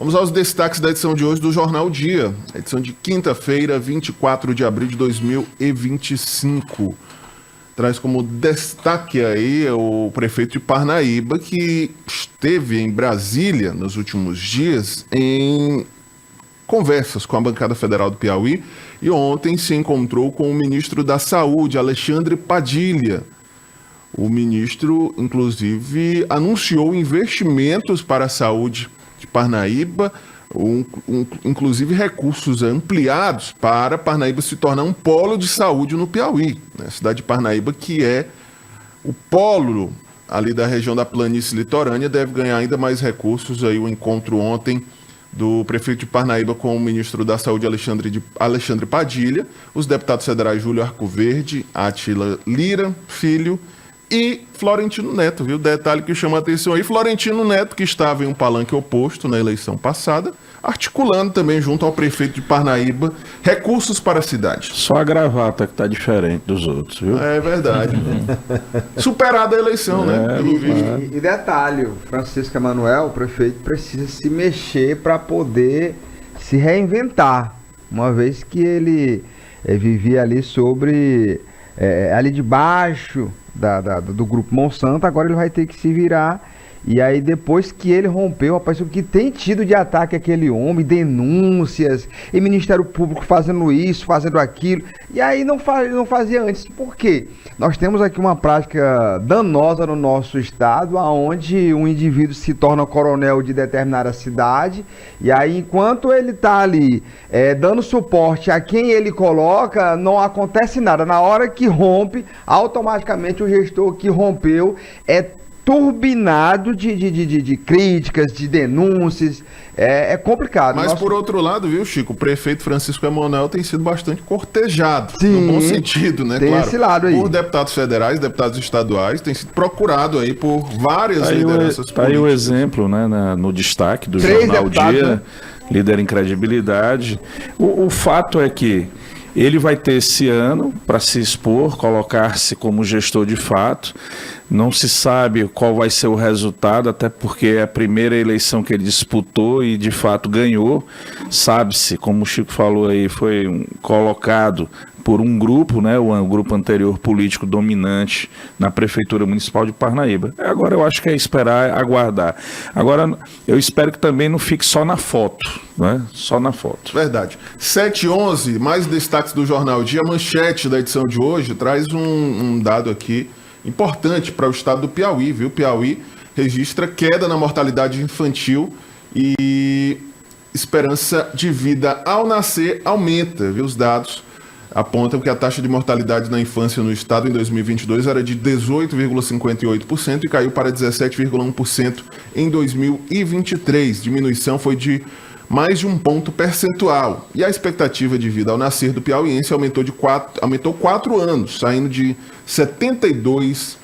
Vamos aos destaques da edição de hoje do Jornal Dia, edição de quinta-feira, 24 de abril de 2025. Traz como destaque aí o prefeito de Parnaíba, que esteve em Brasília nos últimos dias em conversas com a bancada federal do Piauí e ontem se encontrou com o ministro da Saúde, Alexandre Padilha. O ministro, inclusive, anunciou investimentos para a saúde de Parnaíba, inclusive recursos ampliados para Parnaíba se tornar um polo de saúde no Piauí. A cidade de Parnaíba, que é o polo ali da região da planície litorânea, deve ganhar ainda mais recursos. Aí o encontro ontem do prefeito de Parnaíba com o ministro da Saúde, Alexandre Padilha, os deputados federais Júlio Arcoverde, Átila Lira Filho e Florentino Neto, viu? Detalhe que chama a atenção aí, Florentino Neto, que estava em um palanque oposto na eleição passada, articulando também junto ao prefeito de Parnaíba recursos para a cidade. Só a gravata que está diferente dos outros, viu? É verdade. Superada a eleição, né? Pelo visto. E detalhe, o Francisco Emanuel, o prefeito, precisa se mexer para poder se reinventar, uma vez que ele vivia ali ali debaixo do grupo Monsanto. Agora ele vai ter que se virar. E aí depois que ele rompeu, rapaz, o que tem tido de ataque àquele homem, denúncias, e Ministério Público fazendo isso, fazendo aquilo, e aí não fazia antes. Por quê? Nós temos aqui uma prática danosa no nosso estado, onde um indivíduo se torna coronel de determinada cidade, e aí enquanto ele está ali dando suporte a quem ele coloca, não acontece nada. Na hora que rompe, automaticamente o gestor que rompeu turbinado de críticas, de denúncias. É complicado. Mas por outro lado, viu, Chico, o prefeito Francisco Emanuel tem sido bastante cortejado, no bom sentido, né? Tem claro, esse lado aí. Por deputados federais, deputados estaduais, tem sido procurado aí por várias lideranças políticas. Tá aí o exemplo, né, no destaque do Jornal Dia, né? Líder em credibilidade. O fato é que ele vai ter esse ano para se expor, colocar-se como gestor de fato. Não se sabe qual vai ser o resultado, até porque é a primeira eleição que ele disputou e de fato ganhou. Sabe-se, como o Chico falou aí, foi colocado por um grupo, né, o grupo anterior político dominante na Prefeitura Municipal de Parnaíba. Agora eu acho que é esperar, aguardar. Agora eu espero que também não fique só na foto, né? Só na foto. Verdade. 7h11, mais destaques do Jornal Dia. A manchete da edição de hoje traz um dado aqui importante para o estado do Piauí, viu? Piauí registra queda na mortalidade infantil e esperança de vida ao nascer aumenta, viu? Os dados apontam que a taxa de mortalidade na infância no estado em 2022 era de 18,58% e caiu para 17,1% em 2023. Diminuição foi de mais de 1 ponto percentual. E a expectativa de vida ao nascer do piauiense aumentou 4 anos, saindo de 72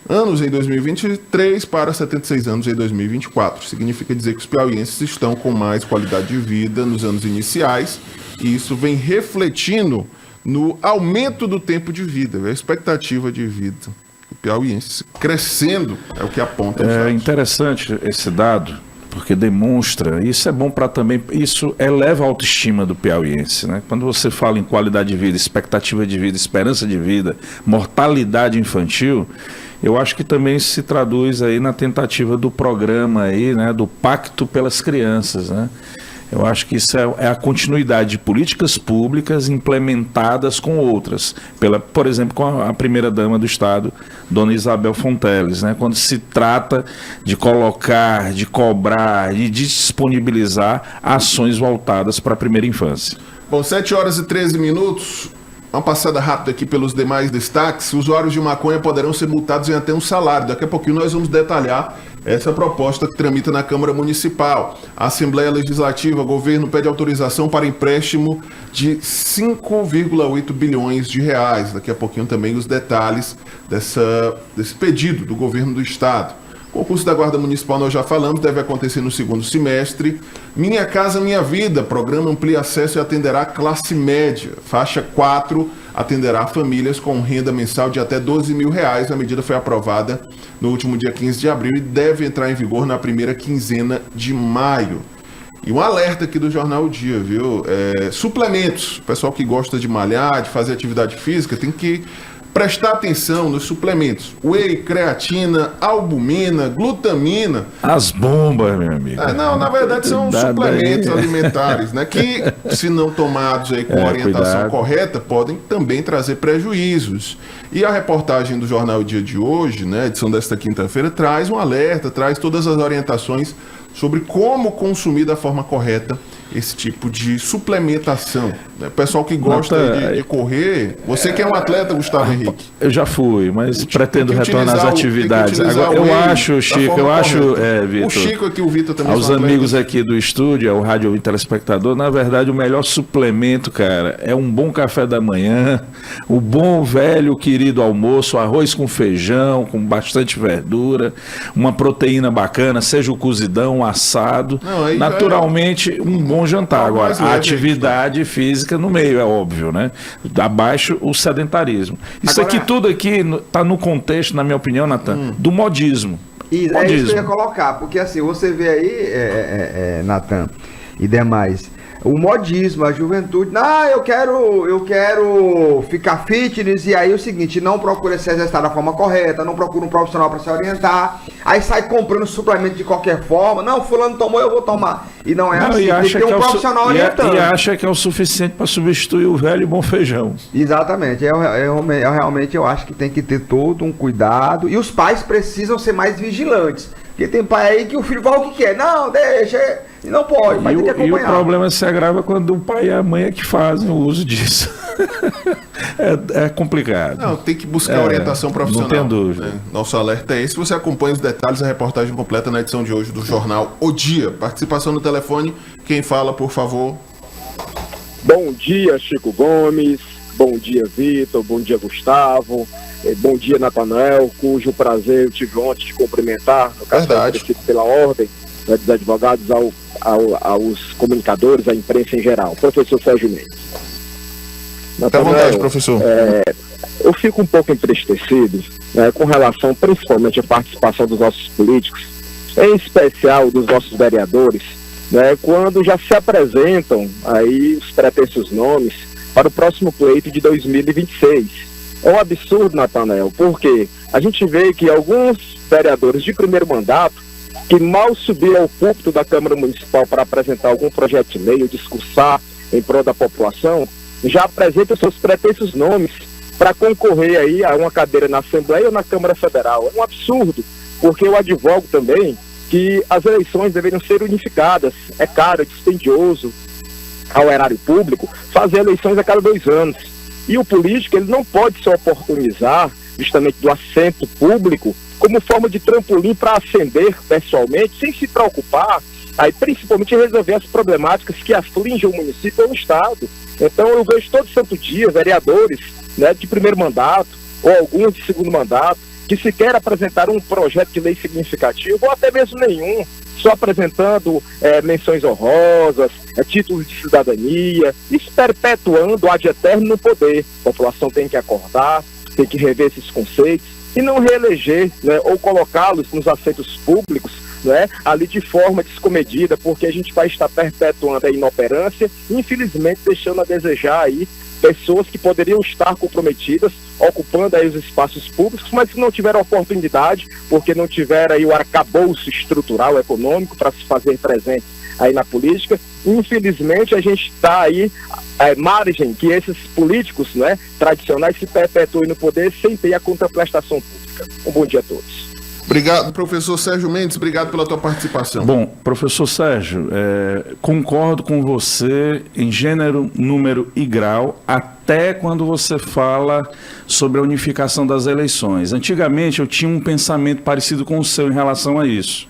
anos em 2023 para 76 anos em 2024. Significa dizer que os piauienses estão com mais qualidade de vida nos anos iniciais, e isso vem refletindo no aumento do tempo de vida, a expectativa de vida do piauiense crescendo, é o que aponta. É interessante esse dado, porque demonstra, isso é bom para também, isso eleva a autoestima do piauiense, né? Quando você fala em qualidade de vida, expectativa de vida, esperança de vida, mortalidade infantil, eu acho que também se traduz aí na tentativa do programa aí, né, do Pacto pelas Crianças, né? Eu acho que isso é a continuidade de políticas públicas implementadas com outras, por exemplo, com a primeira-dama do Estado, Dona Isabel Fonteles, né? Quando se trata de colocar, de cobrar e de disponibilizar ações voltadas para a primeira infância. Bom, 7h13. Uma passada rápida aqui pelos demais destaques. Usuários de maconha poderão ser multados em até um salário. Daqui a pouquinho nós vamos detalhar essa proposta que tramita na Câmara Municipal. A Assembleia Legislativa, o governo pede autorização para empréstimo de 5,8 bilhões de reais. Daqui a pouquinho também os detalhes desse pedido do governo do estado. Concurso da Guarda Municipal nós já falamos, deve acontecer no segundo semestre. Minha Casa Minha Vida, programa amplia acesso e atenderá a classe média. Faixa 4 atenderá famílias com renda mensal de até R$12 mil. A medida foi aprovada no último dia 15 de abril e deve entrar em vigor na primeira quinzena de maio. E um alerta aqui do Jornal O Dia, viu? Suplementos. O pessoal que gosta de malhar, de fazer atividade física, tem que prestar atenção nos suplementos. Whey, creatina, albumina, glutamina. As bombas, meu amigo. Não, na verdade são suplementos alimentares, né? Que, se não tomados aí com orientação correta, podem também trazer prejuízos. E a reportagem do Jornal O Dia de hoje, né, edição desta quinta-feira, traz um alerta, traz todas as orientações sobre como consumir da forma correta esse tipo de suplementação. O pessoal que gosta de correr, você que é um atleta, Gustavo Henrique. Eu já fui, mas pretendo retornar às atividades. Agora, eu acho, Chico, Vitor. O Chico aqui, o Vitor também. Aos amigos aqui do estúdio, ao rádio e telespectador, na verdade, o melhor suplemento, cara, é um bom café da manhã, o bom, velho, querido almoço, arroz com feijão, com bastante verdura, uma proteína bacana, seja o cozidão, o assado. Naturalmente, um bom jantar. Agora, a atividade física no meio, é óbvio, né? Abaixo o sedentarismo. Isso aqui, tudo aqui está no contexto, na minha opinião, Natan, do modismo. É isso que eu ia colocar, porque assim, você vê aí, Natan e demais, o modismo, a juventude, eu quero ficar fitness, e aí é o seguinte, não procura se exercitar da forma correta, não procura um profissional para se orientar, aí sai comprando suplemento de qualquer forma, fulano tomou, eu vou tomar, e não é assim, tem que ter um profissional orientando. E acha que é o suficiente para substituir o velho e bom feijão. Exatamente, realmente eu acho que tem que ter todo um cuidado, e os pais precisam ser mais vigilantes. Porque tem pai aí que o filho fala o que quer. Não, deixa. E não pode, mas tem que acompanhar. E o problema se agrava quando o pai e a mãe é que fazem o uso disso. É complicado. Não, tem que buscar orientação profissional. Não tem dúvida. Né? Nosso alerta é esse. Você acompanha os detalhes da reportagem completa na edição de hoje do Jornal O Dia. Participação no telefone. Quem fala, por favor? Bom dia, Chico Gomes. Bom dia, Vitor. Bom dia, Gustavo. Bom dia, Natanael, cujo prazer eu tive ontem de cumprimentar, no caso pela ordem, né, dos advogados aos comunicadores, à imprensa em geral. Professor Sérgio Mendes. Fique à vontade, professor. Eu fico um pouco entristecido, né, com relação principalmente à participação dos nossos políticos, em especial dos nossos vereadores, né, quando já se apresentam aí os pretensos nomes para o próximo pleito de 2026. É um absurdo, Natanael, porque a gente vê que alguns vereadores de primeiro mandato, que mal subiram ao púlpito da Câmara Municipal para apresentar algum projeto de lei ou discursar em prol da população, já apresentam seus pretensos nomes para concorrer aí a uma cadeira na Assembleia ou na Câmara Federal. É um absurdo, porque eu advogo também que as eleições deveriam ser unificadas. É caro, é dispendioso ao erário público fazer eleições a cada 2 anos. E o político, ele não pode se oportunizar justamente do assento público como forma de trampolim para ascender pessoalmente, sem se preocupar, aí principalmente em resolver as problemáticas que afligem o município ou o estado. Então eu vejo todo santo dia vereadores, né, de primeiro mandato ou alguns de segundo mandato que sequer apresentaram um projeto de lei significativo ou até mesmo nenhum, só apresentando menções honrosas, títulos de cidadania, isso perpetuando ad eterno no poder. A população tem que acordar, tem que rever esses conceitos e não reeleger, né, ou colocá-los nos assentos públicos, né, ali de forma descomedida, porque a gente vai estar perpetuando a inoperância e infelizmente deixando a desejar aí pessoas que poderiam estar comprometidas, ocupando aí os espaços públicos, mas que não tiveram oportunidade, porque não tiveram aí o arcabouço estrutural, econômico, para se fazer presente aí na política. Infelizmente, a gente está aí à margem que esses políticos, né, tradicionais se perpetuem no poder sem ter a contraprestação pública. Um bom dia a todos. Obrigado, professor Sérgio Mendes, obrigado pela tua participação. Bom, professor Sérgio, concordo com você em gênero, número e grau, até quando você fala sobre a unificação das eleições. Antigamente eu tinha um pensamento parecido com o seu em relação a isso.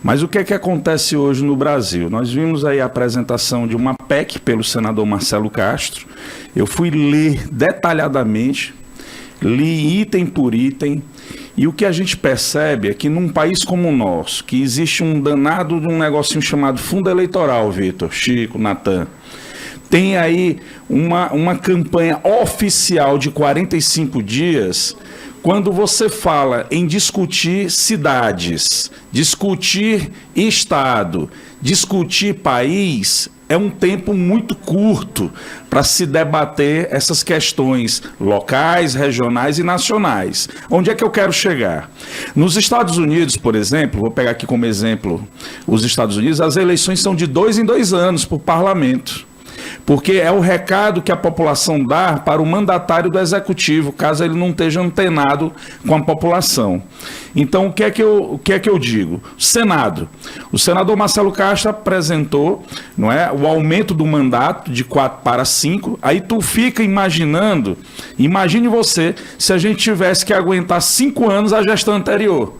Mas o que é que acontece hoje no Brasil? Nós vimos aí a apresentação de uma PEC pelo senador Marcelo Castro. Eu fui ler detalhadamente, li item por item, E o que a gente percebe é que num país como o nosso, que existe um danado de um negocinho chamado fundo eleitoral, Vitor, Chico, Natan, tem aí uma campanha oficial de 45 dias, quando você fala em discutir cidades, discutir estado, discutir país, é um tempo muito curto para se debater essas questões locais, regionais e nacionais. Onde é que eu quero chegar? Nos Estados Unidos, por exemplo, vou pegar aqui como exemplo os Estados Unidos, as eleições são de 2 em 2 anos para o parlamento. Porque é o recado que a população dá para o mandatário do executivo, caso ele não esteja antenado com a população. Então, o que é que eu digo? Senado. O senador Marcelo Castro apresentou, não é, o aumento do mandato de 4 para 5. Aí tu fica imaginando, imagine você, se a gente tivesse que aguentar 5 anos a gestão anterior.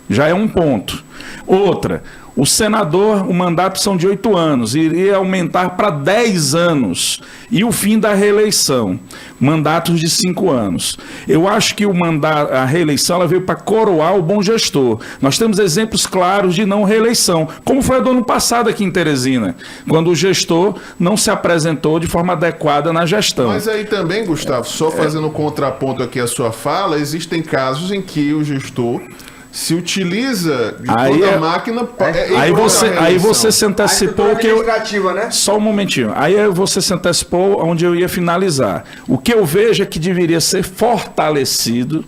Já é um ponto. Outra, o senador, o mandato são de 8 anos, iria aumentar para 10 anos. E o fim da reeleição, mandatos de 5 anos. Eu acho que a reeleição ela veio para coroar o bom gestor. Nós temos exemplos claros de não reeleição, como foi a do ano passado aqui em Teresina, quando o gestor não se apresentou de forma adequada na gestão. Mas aí também, Gustavo, só fazendo um contraponto aqui à sua fala, existem casos em que o gestor se utiliza de toda a máquina. Aí você se antecipou que eu... né? Só um momentinho. Aí você se antecipou onde eu ia finalizar. O que eu vejo é que deveria ser fortalecido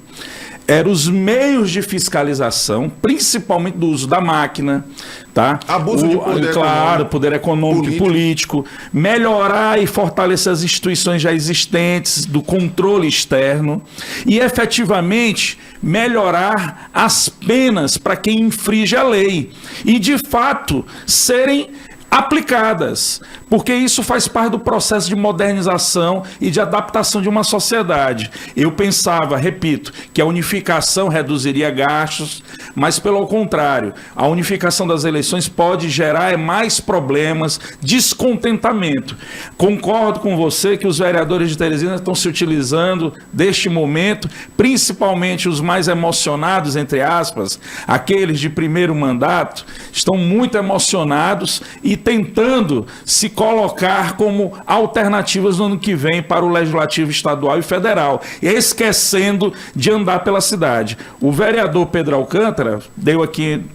eram os meios de fiscalização, principalmente do uso da máquina, tá? Abuso de poder, claro, poder econômico e político, melhorar e fortalecer as instituições já existentes do controle externo e efetivamente melhorar as penas para quem infringe a lei e de fato serem aplicadas, porque isso faz parte do processo de modernização e de adaptação de uma sociedade. Eu pensava, repito, que a unificação reduziria gastos, mas pelo contrário, a unificação das eleições pode gerar mais problemas, descontentamento. Concordo com você que os vereadores de Teresina estão se utilizando deste momento, principalmente os mais emocionados, entre aspas, aqueles de primeiro mandato, estão muito emocionados e tentando se colocar como alternativas no ano que vem para o Legislativo Estadual e Federal, esquecendo de andar pela cidade. O vereador Pedro Alcântara,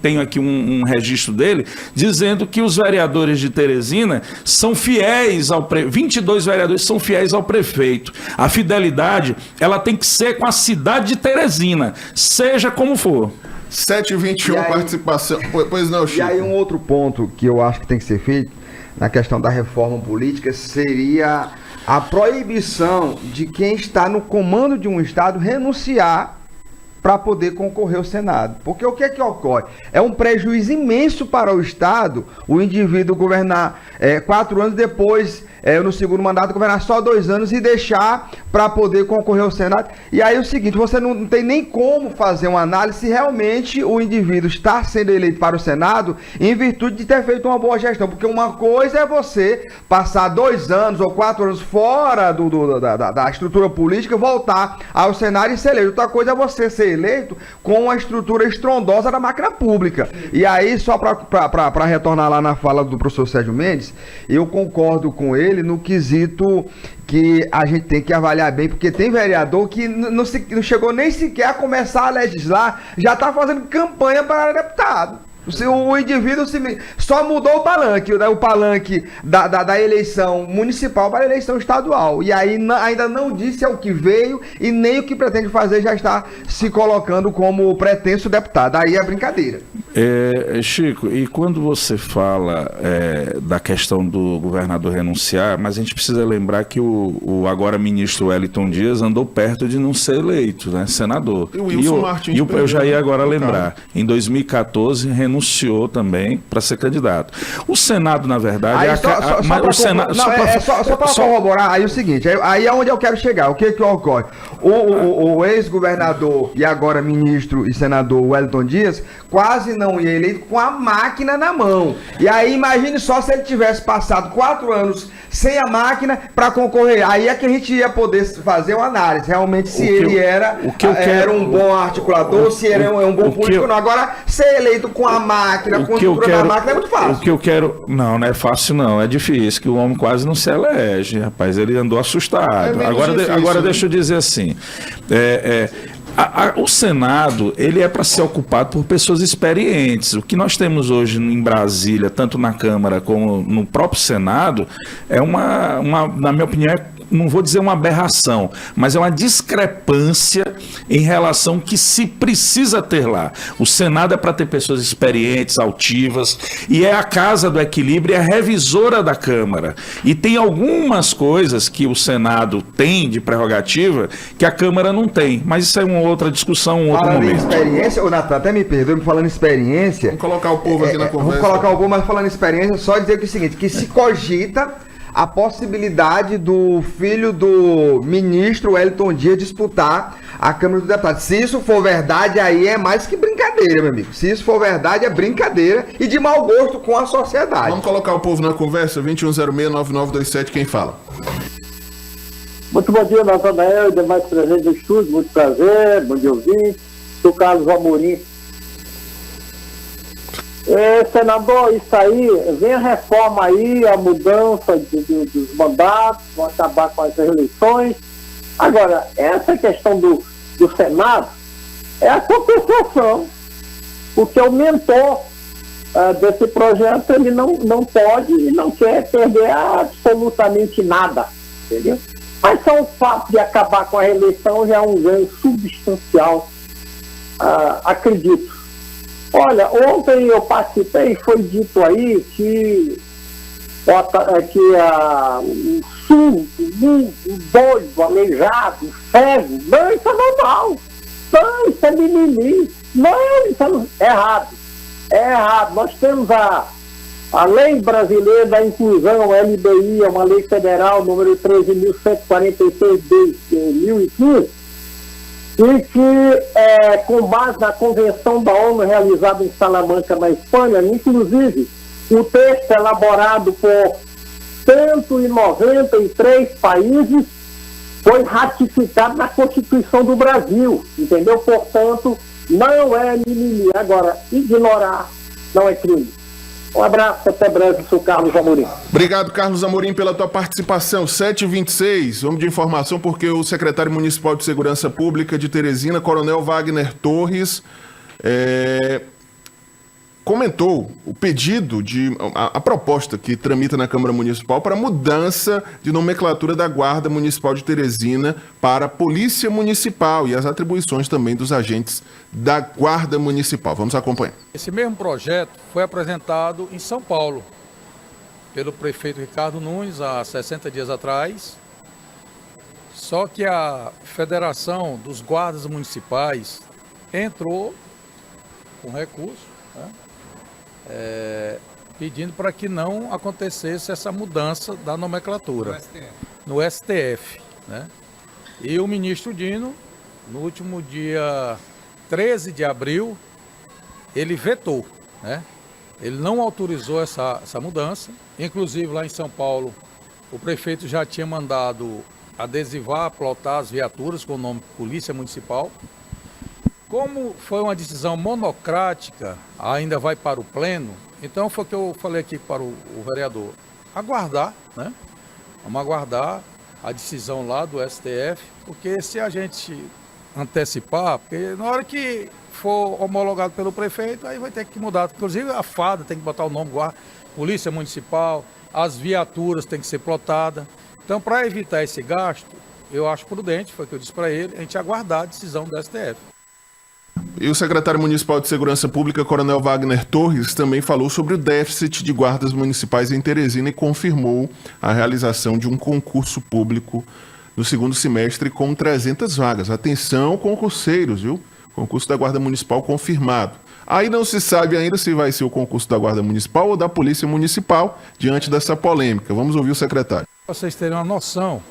tenho aqui um registro dele, dizendo que os vereadores de Teresina são fiéis ao 22 vereadores são fiéis ao prefeito. A fidelidade, ela tem que ser com a cidade de Teresina, seja como for. 7h21, participação. Pois não, Chico. E aí um outro ponto que eu acho que tem que ser feito na questão da reforma política seria a proibição de quem está no comando de um estado renunciar para poder concorrer ao Senado. Porque o que é que ocorre? É um prejuízo imenso para o estado o indivíduo governar 4 anos depois, no segundo mandato, governar só 2 anos e deixar para poder concorrer ao Senado. E aí é o seguinte, você não tem nem como fazer uma análise se realmente o indivíduo está sendo eleito para o Senado em virtude de ter feito uma boa gestão. Porque uma coisa é você passar 2 anos ou 4 anos fora da estrutura política, voltar ao Senado e ser eleito. Outra coisa é você ser eleito com uma estrutura estrondosa da máquina pública. E aí, só para retornar lá na fala do professor Sérgio Mendes, eu concordo com ele no quesito que a gente tem que avaliar bem, porque tem vereador que não chegou nem sequer a começar a legislar, já está fazendo campanha para deputado. O indivíduo só mudou o palanque da eleição municipal para a eleição estadual. E aí ainda não disse ao que veio e nem o que pretende fazer, já está se colocando como pretenso deputado. Aí é brincadeira. Chico, e quando você fala da questão do governador renunciar, mas a gente precisa lembrar que o agora ministro Wellington Dias andou perto de não ser eleito, né, senador. E o Wilson Martins. Eu já ia agora lembrar. Em 2014, renunciou também para ser candidato. O Senado, na verdade... Só para corroborar, aí o seguinte, aí é onde eu quero chegar. O que ocorre? O ex-governador e agora ministro e senador Wellington Dias quase não cidadão ia eleito com a máquina na mão. E aí imagine só se ele tivesse passado 4 anos sem a máquina para concorrer. Aí é que a gente ia poder fazer uma análise, realmente, se ele era um bom articulador, ou se era um bom político ou não. Agora, ser eleito com a máquina, com a estrutura da máquina é muito fácil. O que eu quero... Não é fácil não, é difícil, que o homem quase não se elege, rapaz, ele andou assustado. Agora deixa eu dizer assim, o Senado, ele é para ser ocupado por pessoas experientes. O que nós temos hoje em Brasília, tanto na Câmara como no próprio Senado, é na minha opinião, não vou dizer uma aberração, mas é uma discrepância em relação ao que se precisa ter lá. O Senado é para ter pessoas experientes, altivas, e é a casa do equilíbrio, é a revisora da Câmara. E tem algumas coisas que o Senado tem de prerrogativa que a Câmara não tem, mas isso é uma outra discussão, um outro momento. Falando em experiência, ô Natan, até me perdoe, falando em experiência... Vamos colocar o povo aqui na conversa. Vamos colocar o povo, mas falando em experiência, só dizer que é o seguinte, que se cogita a possibilidade do filho do ministro Wellington Dias disputar a Câmara dos Deputados. Se isso for verdade, aí é mais que brincadeira, meu amigo. Se isso for verdade, é brincadeira e de mau gosto com a sociedade. Vamos colocar o povo na conversa, 2106-9927, quem fala? Muito bom dia, Natanael, e demais presentes do estúdio, muito prazer, bom dia ouvir. Sou Carlos Amorim. Senador, isso aí, vem a reforma aí, a mudança dos mandatos, vão acabar com as reeleições. Agora, essa questão do Senado é a compensação, porque o mentor desse projeto, ele não pode e não quer perder absolutamente nada, entendeu? Mas só o fato de acabar com a reeleição já é um ganho substancial, acredito. Olha, ontem eu participei, foi dito aí que o surdo, o doido, aleijado, cego, não, isso é normal. Não, isso é mimimi. Não, isso é errado. É errado. Nós temos a Lei Brasileira da Inclusão, LBI, é uma lei federal, número 13.146 de 2015, e que, com base na Convenção da ONU realizada em Salamanca, na Espanha, inclusive, o texto elaborado por 193 países foi ratificado na Constituição do Brasil, entendeu? Portanto, não é mimimi. Agora, ignorar não é crime. Um abraço, até breve, sou Carlos Amorim. Obrigado, Carlos Amorim, pela tua participação. 7h26, vamos de informação, porque o secretário municipal de Segurança Pública de Teresina, Coronel Wagner Torres, comentou o pedido a proposta que tramita na Câmara Municipal para mudança de nomenclatura da Guarda Municipal de Teresina para a Polícia Municipal e as atribuições também dos agentes da Guarda Municipal. Vamos acompanhar. Esse mesmo projeto foi apresentado em São Paulo pelo prefeito Ricardo Nunes há 60 dias atrás, só que a Federação dos Guardas Municipais entrou com recurso, né? Pedindo para que não acontecesse essa mudança da nomenclatura no STF, né? E o ministro Dino, no último dia 13 de abril, ele vetou, né? Ele não autorizou essa mudança. Inclusive, lá em São Paulo, o prefeito já tinha mandado adesivar, plotar as viaturas com o nome Polícia Municipal. Como foi uma decisão monocrática, ainda vai para o pleno, então foi o que eu falei aqui para o vereador, aguardar, né? Vamos aguardar a decisão lá do STF, porque se a gente antecipar, porque na hora que for homologado pelo prefeito, aí vai ter que mudar, inclusive a FADA tem que botar o nome guarda, Polícia Municipal, as viaturas tem que ser plotadas. Então, para evitar esse gasto, eu acho prudente, foi o que eu disse para ele, a gente aguardar a decisão do STF. E o secretário municipal de Segurança Pública, Coronel Wagner Torres, também falou sobre o déficit de guardas municipais em Teresina e confirmou a realização de um concurso público no segundo semestre com 300 vagas. Atenção, concurseiros, viu? Concurso da Guarda Municipal confirmado. Aí não se sabe ainda se vai ser o concurso da Guarda Municipal ou da Polícia Municipal diante dessa polêmica. Vamos ouvir o secretário. Para vocês terem uma noção,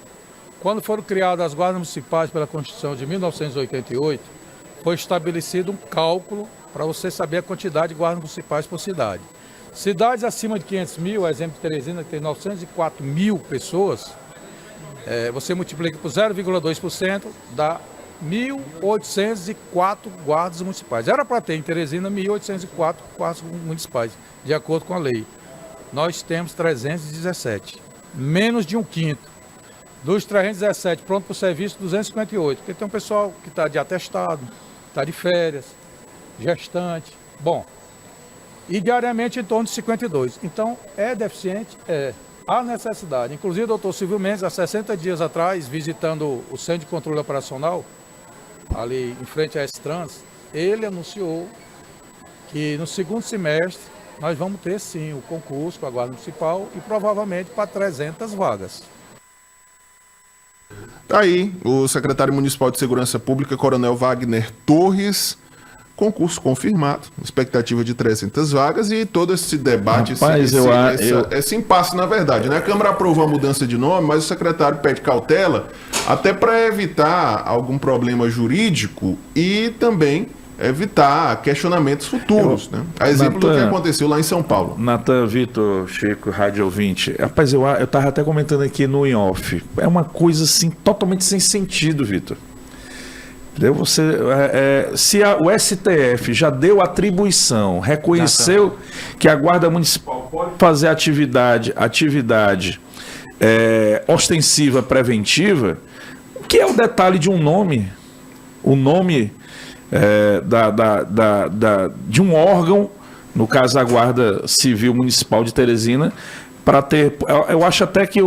quando foram criadas as guardas municipais pela Constituição de 1988, foi estabelecido um cálculo para você saber a quantidade de guardas municipais por cidade. Cidades acima de 500 mil, exemplo de Teresina, que tem 904 mil pessoas, você multiplica por 0,2%, dá 1.804 guardas municipais. Era para ter em Teresina 1.804 guardas municipais, de acordo com a lei. Nós temos 317, menos de um quinto. Dos 317 pronto para o serviço, 258, porque tem um pessoal que está de atestado, está de férias, gestante, bom, e diariamente em torno de 52. Então, é deficiente? Há necessidade. Inclusive, o doutor Silvio Mendes, há 60 dias atrás, visitando o Centro de Controle Operacional, ali em frente à S-Trans, ele anunciou que no segundo semestre nós vamos ter sim o concurso para a Guarda Municipal e provavelmente para 300 vagas. Tá aí o secretário municipal de Segurança Pública, Coronel Wagner Torres, concurso confirmado, expectativa de 300 vagas e todo esse debate, Rapaz, esse impasse na verdade, né? A Câmara aprovou a mudança de nome, mas o secretário pede cautela até para evitar algum problema jurídico e também evitar questionamentos futuros, né? A exemplo do que aconteceu lá em São Paulo. Natan, Vitor, Chico, rádio ouvinte. Rapaz, eu tava até comentando aqui no in-off. É uma coisa assim totalmente sem sentido, Vitor. Se o STF já deu atribuição, reconheceu que a Guarda Municipal pode fazer atividade ostensiva preventiva, o que é o detalhe de um nome? O nome de um órgão, no caso a Guarda Civil Municipal de Teresina, para ter, eu acho até que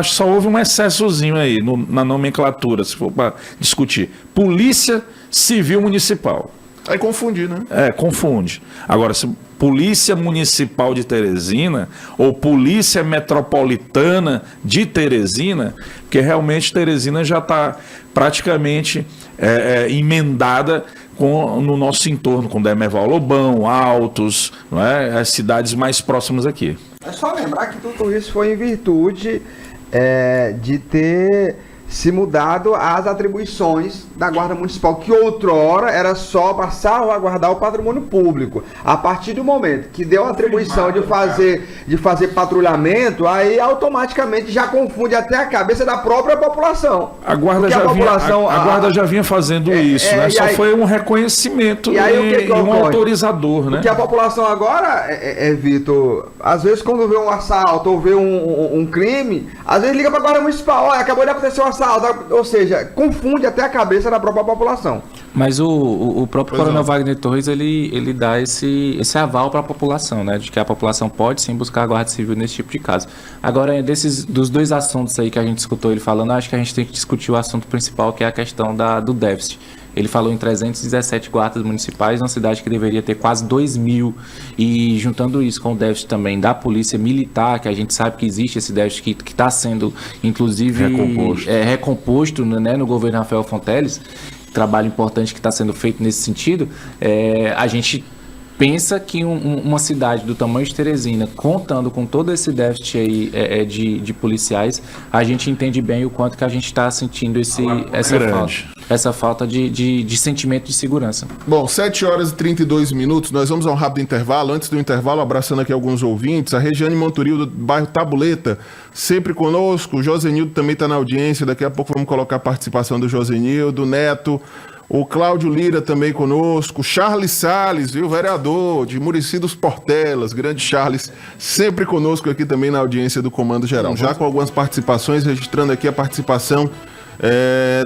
só houve um excessozinho aí na nomenclatura, se for para discutir. Polícia Civil Municipal. Aí confunde, né? Confunde. Agora, se Polícia Municipal de Teresina ou Polícia Metropolitana de Teresina, porque realmente Teresina já está praticamente emendada no nosso entorno, com Demerval Lobão, Altos, não é? As cidades mais próximas aqui. É só lembrar que tudo isso foi em virtude de ter se mudado as atribuições da Guarda Municipal, que outrora era só para salvaguardar o patrimônio público. A partir do momento que deu a atribuição de fazer patrulhamento, aí automaticamente já confunde até a cabeça da própria população. A Guarda já vinha fazendo isso, né? Só foi um reconhecimento e um autorizador, né? Porque a população agora, Vitor, às vezes quando vê um assalto ou vê um crime, às vezes liga para a Guarda Municipal, olha, acabou de acontecer um assalto, ou seja, confunde até a cabeça da própria população. Mas o próprio Coronel Wagner Torres, ele dá esse aval para a população, né, de que a população pode sim buscar a Guarda Civil nesse tipo de caso. Agora, dos dois assuntos aí que a gente escutou ele falando, acho que a gente tem que discutir o assunto principal, que é a questão do déficit. Ele falou em 317 guardas municipais, uma cidade que deveria ter quase 2.000, e juntando isso com o déficit também da polícia militar, que a gente sabe que existe esse déficit que está sendo, inclusive, recomposto, né, no governo Rafael Fonteles, trabalho importante que está sendo feito nesse sentido, a gente pensa que uma cidade do tamanho de Teresina, contando com todo esse déficit aí de policiais, a gente entende bem o quanto que a gente está sentindo essa falta de sentimento de segurança. Bom, 7 horas e 32 minutos, nós vamos a um rápido intervalo. Antes do intervalo, abraçando aqui alguns ouvintes, a Regiane Monturil do bairro Tabuleta, sempre conosco, o Josenildo também está na audiência, daqui a pouco vamos colocar a participação do Josenildo, Neto, o Cláudio Lira também conosco, Charles Salles, viu, vereador de Murici dos Portelas, grande Charles, sempre conosco aqui também na audiência do Comando Geral. Já com algumas participações, registrando aqui a participação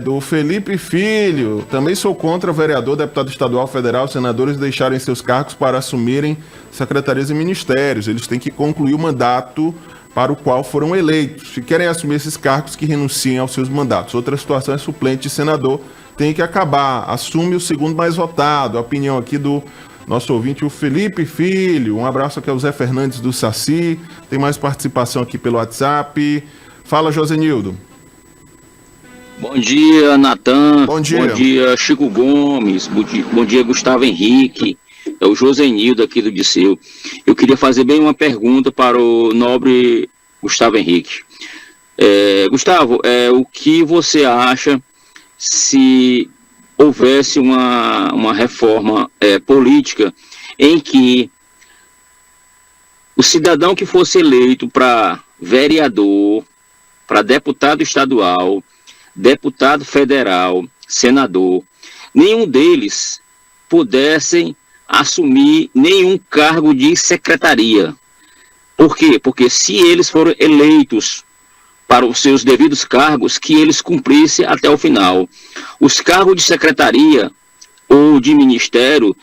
do Felipe Filho. Também sou contra vereador, deputado estadual, federal, senadores deixarem seus cargos para assumirem secretarias e ministérios. Eles têm que concluir o mandato para o qual foram eleitos. Se querem assumir esses cargos, que renunciem aos seus mandatos. Outra situação é suplente de senador, tem que acabar, assume o segundo mais votado. A opinião aqui do nosso ouvinte, o Felipe Filho. Um abraço aqui ao Zé Fernandes do Saci. Tem mais participação aqui pelo WhatsApp. Fala, Josenildo. Bom dia, Natan. Bom dia. Bom dia, Chico Gomes. Bom dia, Gustavo Henrique. É o Josenildo aqui do Disseu. Eu queria fazer bem uma pergunta para o nobre Gustavo Henrique. Gustavo, o que você acha se houvesse uma reforma política em que o cidadão que fosse eleito para vereador, para deputado estadual, deputado federal, senador, nenhum deles pudessem assumir nenhum cargo de secretaria. Por quê? Porque se eles foram eleitos para os seus devidos cargos, que eles cumprissem até o final. Os cargos de secretaria ou de ministério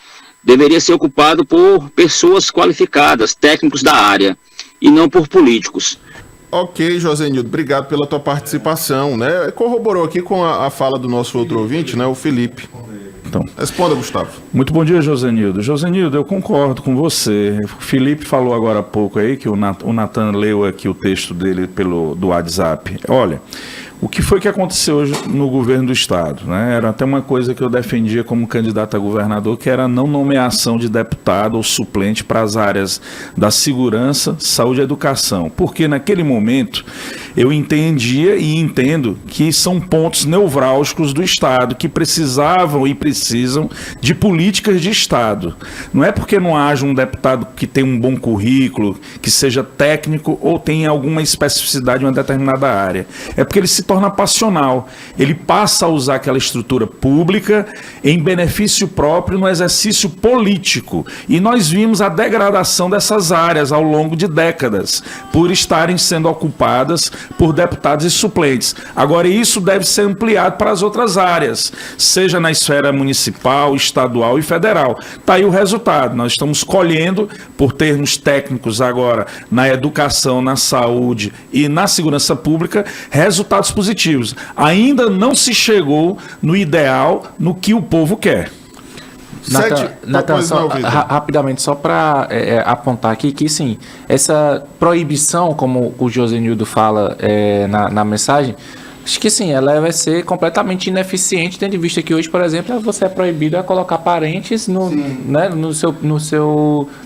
deveriam ser ocupados por pessoas qualificadas, técnicos da área, e não por políticos. Ok, Josenildo, obrigado pela tua participação, né? Corroborou aqui com a fala do nosso outro ouvinte, né? O Felipe. Então, responda, Gustavo. Muito bom dia, Josenildo. Josenildo, eu concordo com você. O Felipe falou agora há pouco aí, que o Natan leu aqui o texto dele do WhatsApp. Olha, o que foi que aconteceu hoje no governo do Estado, né? Era até uma coisa que eu defendia como candidato a governador, que era a não nomeação de deputado ou suplente para as áreas da segurança, saúde e educação. Porque naquele momento eu entendia e entendo que são pontos nevrálgicos do Estado, que precisavam e precisam de políticas de Estado. Não é porque não haja um deputado que tenha um bom currículo, que seja técnico ou tenha alguma especificidade em uma determinada área. É porque ele se torna passional. Ele passa a usar aquela estrutura pública em benefício próprio no exercício político. E nós vimos a degradação dessas áreas ao longo de décadas, por estarem sendo ocupadas por deputados e suplentes. Agora, isso deve ser ampliado para as outras áreas, seja na esfera municipal, estadual e federal. Está aí o resultado. Nós estamos colhendo, por termos técnicos agora, na educação, na saúde e na segurança pública, resultados positivos. Ainda não se chegou no ideal, no que o povo quer. Natan, rapidamente, só para apontar aqui que, sim, essa proibição, como o Josenildo fala na mensagem, acho que sim, ela vai ser completamente ineficiente, tendo em vista que hoje, por exemplo, você é proibido a colocar parentes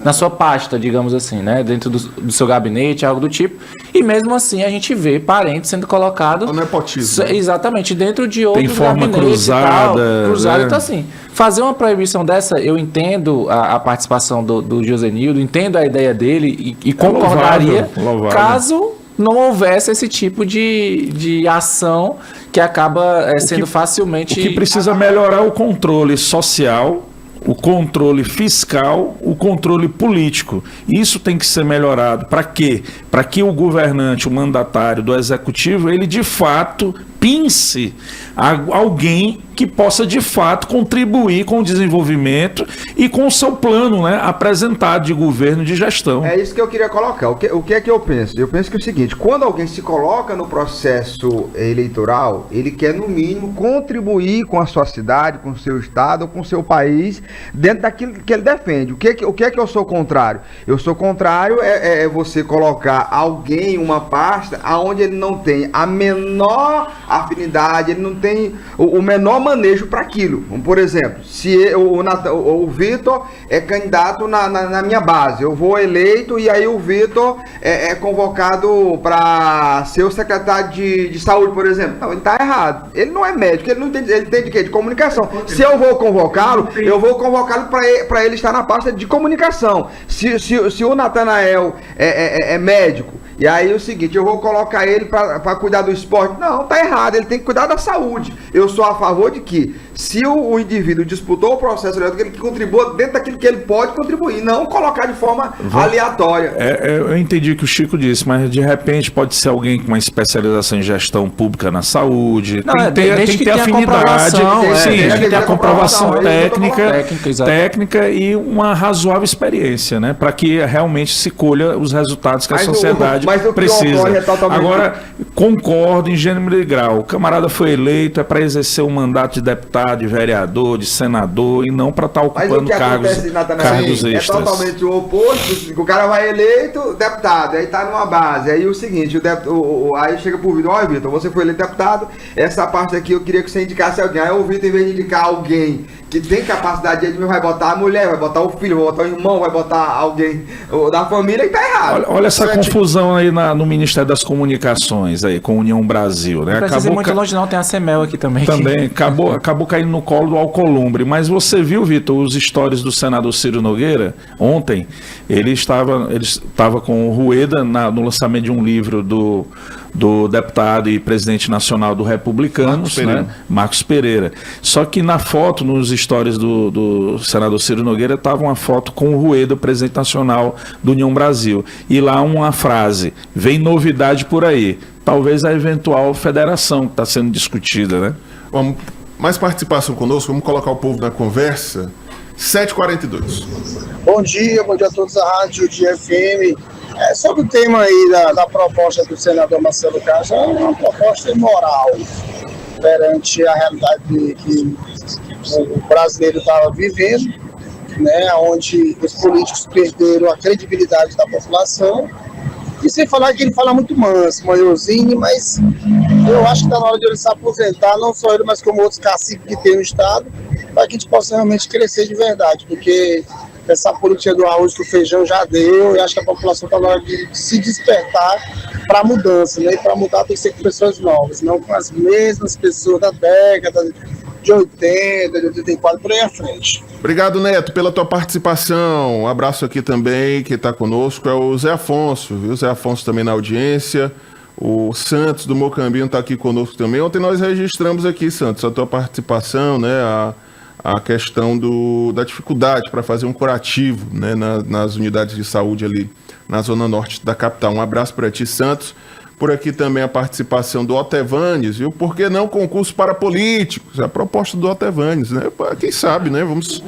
na sua pasta, digamos assim, né? Dentro do seu gabinete, algo do tipo. E mesmo assim a gente vê parentes sendo colocados... O nepotismo. Exatamente, dentro de outros gabinetes. Tem forma cruzada. Então, assim, fazer uma proibição dessa, eu entendo a participação do Josenildo, entendo a ideia dele e concordaria louvável. Caso não houvesse esse tipo de ação que acaba sendo facilmente... O que precisa melhorar é o controle social, o controle fiscal, o controle político. Isso tem que ser melhorado. Para quê? Para que o governante, o mandatário do executivo, ele de fato pince alguém que possa de fato contribuir com o desenvolvimento e com o seu plano, né, apresentado de governo, de gestão. É isso que eu queria colocar. O que é que eu penso? Eu penso que é o seguinte: quando alguém se coloca no processo eleitoral, ele quer no mínimo contribuir com a sua cidade, com o seu estado, com o seu país, dentro daquilo que ele defende. O que é que eu sou contrário? Eu sou contrário é você colocar alguém em uma pasta onde ele não tem a menor afinidade, ele não tem o menor manejo para aquilo. Por exemplo, se o Vitor é candidato na minha base, eu vou eleito e aí o Vitor é convocado para ser o secretário de saúde, por exemplo. Não, ele está errado. Ele não é médico, ele não entende, ele entende de quê? De comunicação. Se eu vou convocá-lo, eu vou convocá-lo para ele estar na pasta de comunicação. Se o Natanael é médico, e aí o seguinte, eu vou colocar ele para cuidar do esporte. Não, tá errado, ele tem que cuidar da saúde. Eu sou a favor de que, se o indivíduo disputou o processo eleitoral, ele contribua dentro daquilo que ele pode contribuir, não colocar de forma aleatória. Eu entendi o que o Chico disse, mas de repente pode ser alguém com uma especialização em gestão pública na saúde. Não, tem que ter afinidade. Tem que ter a comprovação técnica e uma razoável experiência, né? Para que realmente se colha os resultados que a sociedade precisa. Agora, concordo em gênero e grau. O camarada foi eleito para exercer um mandato de deputado, de vereador, de senador, e não para estar ocupando cargos extras. É totalmente o oposto. O cara vai eleito deputado, aí tá numa base. Aí o seguinte, aí chega pro Vitor: olha, Vitor, você foi eleito deputado, essa parte aqui eu queria que você indicasse alguém. Aí o Vitor, em vez de indicar alguém que tem capacidade, ele vai botar a mulher, vai botar o filho, vai botar o irmão, vai botar alguém da família, e tá errado. Olha essa confusão aí no Ministério das Comunicações, aí, com a União Brasil, né? precisa ir muito longe não, tem a Semel aqui também. Também, acabou caindo no colo do Alcolumbre. Mas você viu, Vitor, os stories do senador Ciro Nogueira? Ontem, ele estava com o Rueda no lançamento de um livro do deputado e presidente nacional do Republicanos, Marcos Pereira. Só que na foto, nos stories do senador Ciro Nogueira, estava uma foto com o Rueda, presidente nacional do União Brasil. E lá uma frase: vem novidade por aí. Talvez a eventual federação que está sendo discutida, né? Vamos, mais participação conosco, vamos colocar o povo na conversa. 7h42. Bom dia a todos da Rádio de FM. Sobre o tema aí da proposta do senador Marcelo Castro, é uma proposta imoral perante a realidade que o brasileiro estava vivendo, né, onde os políticos perderam a credibilidade da população. E sem falar que ele fala muito manso, manhozinho, mas eu acho que está na hora de ele se aposentar, não só ele, mas como outros caciques que tem no Estado, para que a gente possa realmente crescer de verdade, porque essa política do arroz com feijão já deu, e acho que a população está na hora de se despertar para a mudança, né? E para mudar tem que ser com pessoas novas, não com as mesmas pessoas da década de 80, de 84, por aí à frente. Obrigado, Neto, pela tua participação. Um abraço aqui também, quem está conosco é o Zé Afonso, viu? Zé Afonso também na audiência. O Santos do Mocambinho está aqui conosco também. Ontem nós registramos aqui, Santos, a tua participação, né? A questão da dificuldade para fazer um curativo, né, nas unidades de saúde ali na zona norte da capital. Um abraço para ti, Santos. Por aqui também a participação do Otevanes, viu? Por que não concurso para políticos? A proposta do Otevanes, né? Quem sabe, né? Vamos...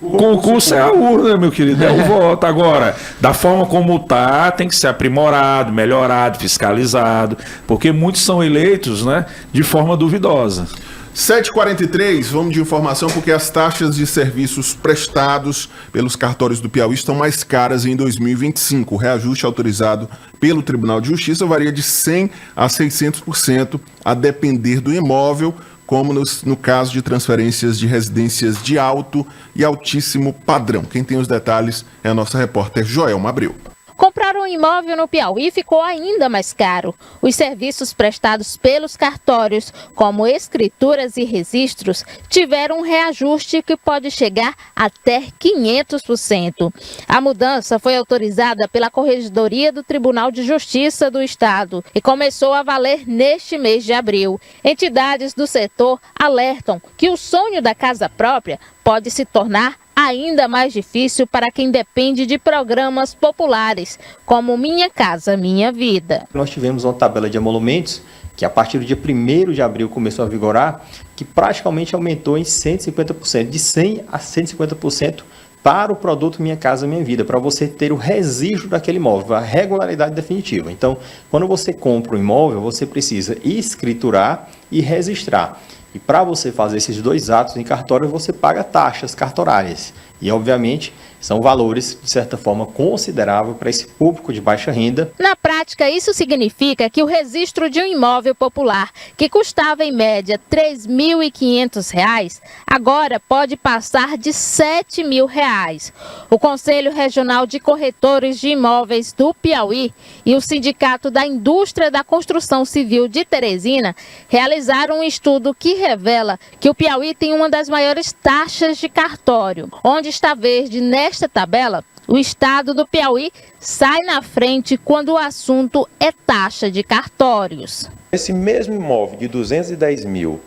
Concurso é a urna, meu querido, é o voto. Agora, da forma como está, tem que ser aprimorado, melhorado, fiscalizado, porque muitos são eleitos, né, de forma duvidosa. 7h43, vamos de informação, porque as taxas de serviços prestados pelos cartórios do Piauí estão mais caras em 2025. O reajuste autorizado pelo Tribunal de Justiça varia de 100% a 600%, a depender do imóvel, como no caso de transferências de residências de alto e altíssimo padrão. Quem tem os detalhes é a nossa repórter Joelma Abreu. Comprar um imóvel no Piauí ficou ainda mais caro. Os serviços prestados pelos cartórios, como escrituras e registros, tiveram um reajuste que pode chegar até 500%. A mudança foi autorizada pela Corregedoria do Tribunal de Justiça do Estado e começou a valer neste mês de abril. Entidades do setor alertam que o sonho da casa própria pode se tornar ainda mais difícil para quem depende de programas populares, como Minha Casa Minha Vida. Nós tivemos uma tabela de emolumentos que a partir do dia 1º de abril começou a vigorar, que praticamente aumentou em 150%, de 100% a 150% para o produto Minha Casa Minha Vida, para você ter o registro daquele imóvel, a regularidade definitiva. Então, quando você compra um imóvel, você precisa escriturar e registrar. E para você fazer esses dois atos em cartório, você paga taxas cartorárias. E, obviamente, são valores, de certa forma, consideráveis para esse público de baixa renda. Na prática, isso significa que o registro de um imóvel popular, que custava em média R$ 3.500, agora pode passar de R$ 7.000. O Conselho Regional de Corretores de Imóveis do Piauí e o Sindicato da Indústria da Construção Civil de Teresina realizaram um estudo que revela que o Piauí tem uma das maiores taxas de cartório. Onde está verde nesta tabela, o estado do Piauí sai na frente quando o assunto é taxa de cartórios. Esse mesmo imóvel de 210 mil,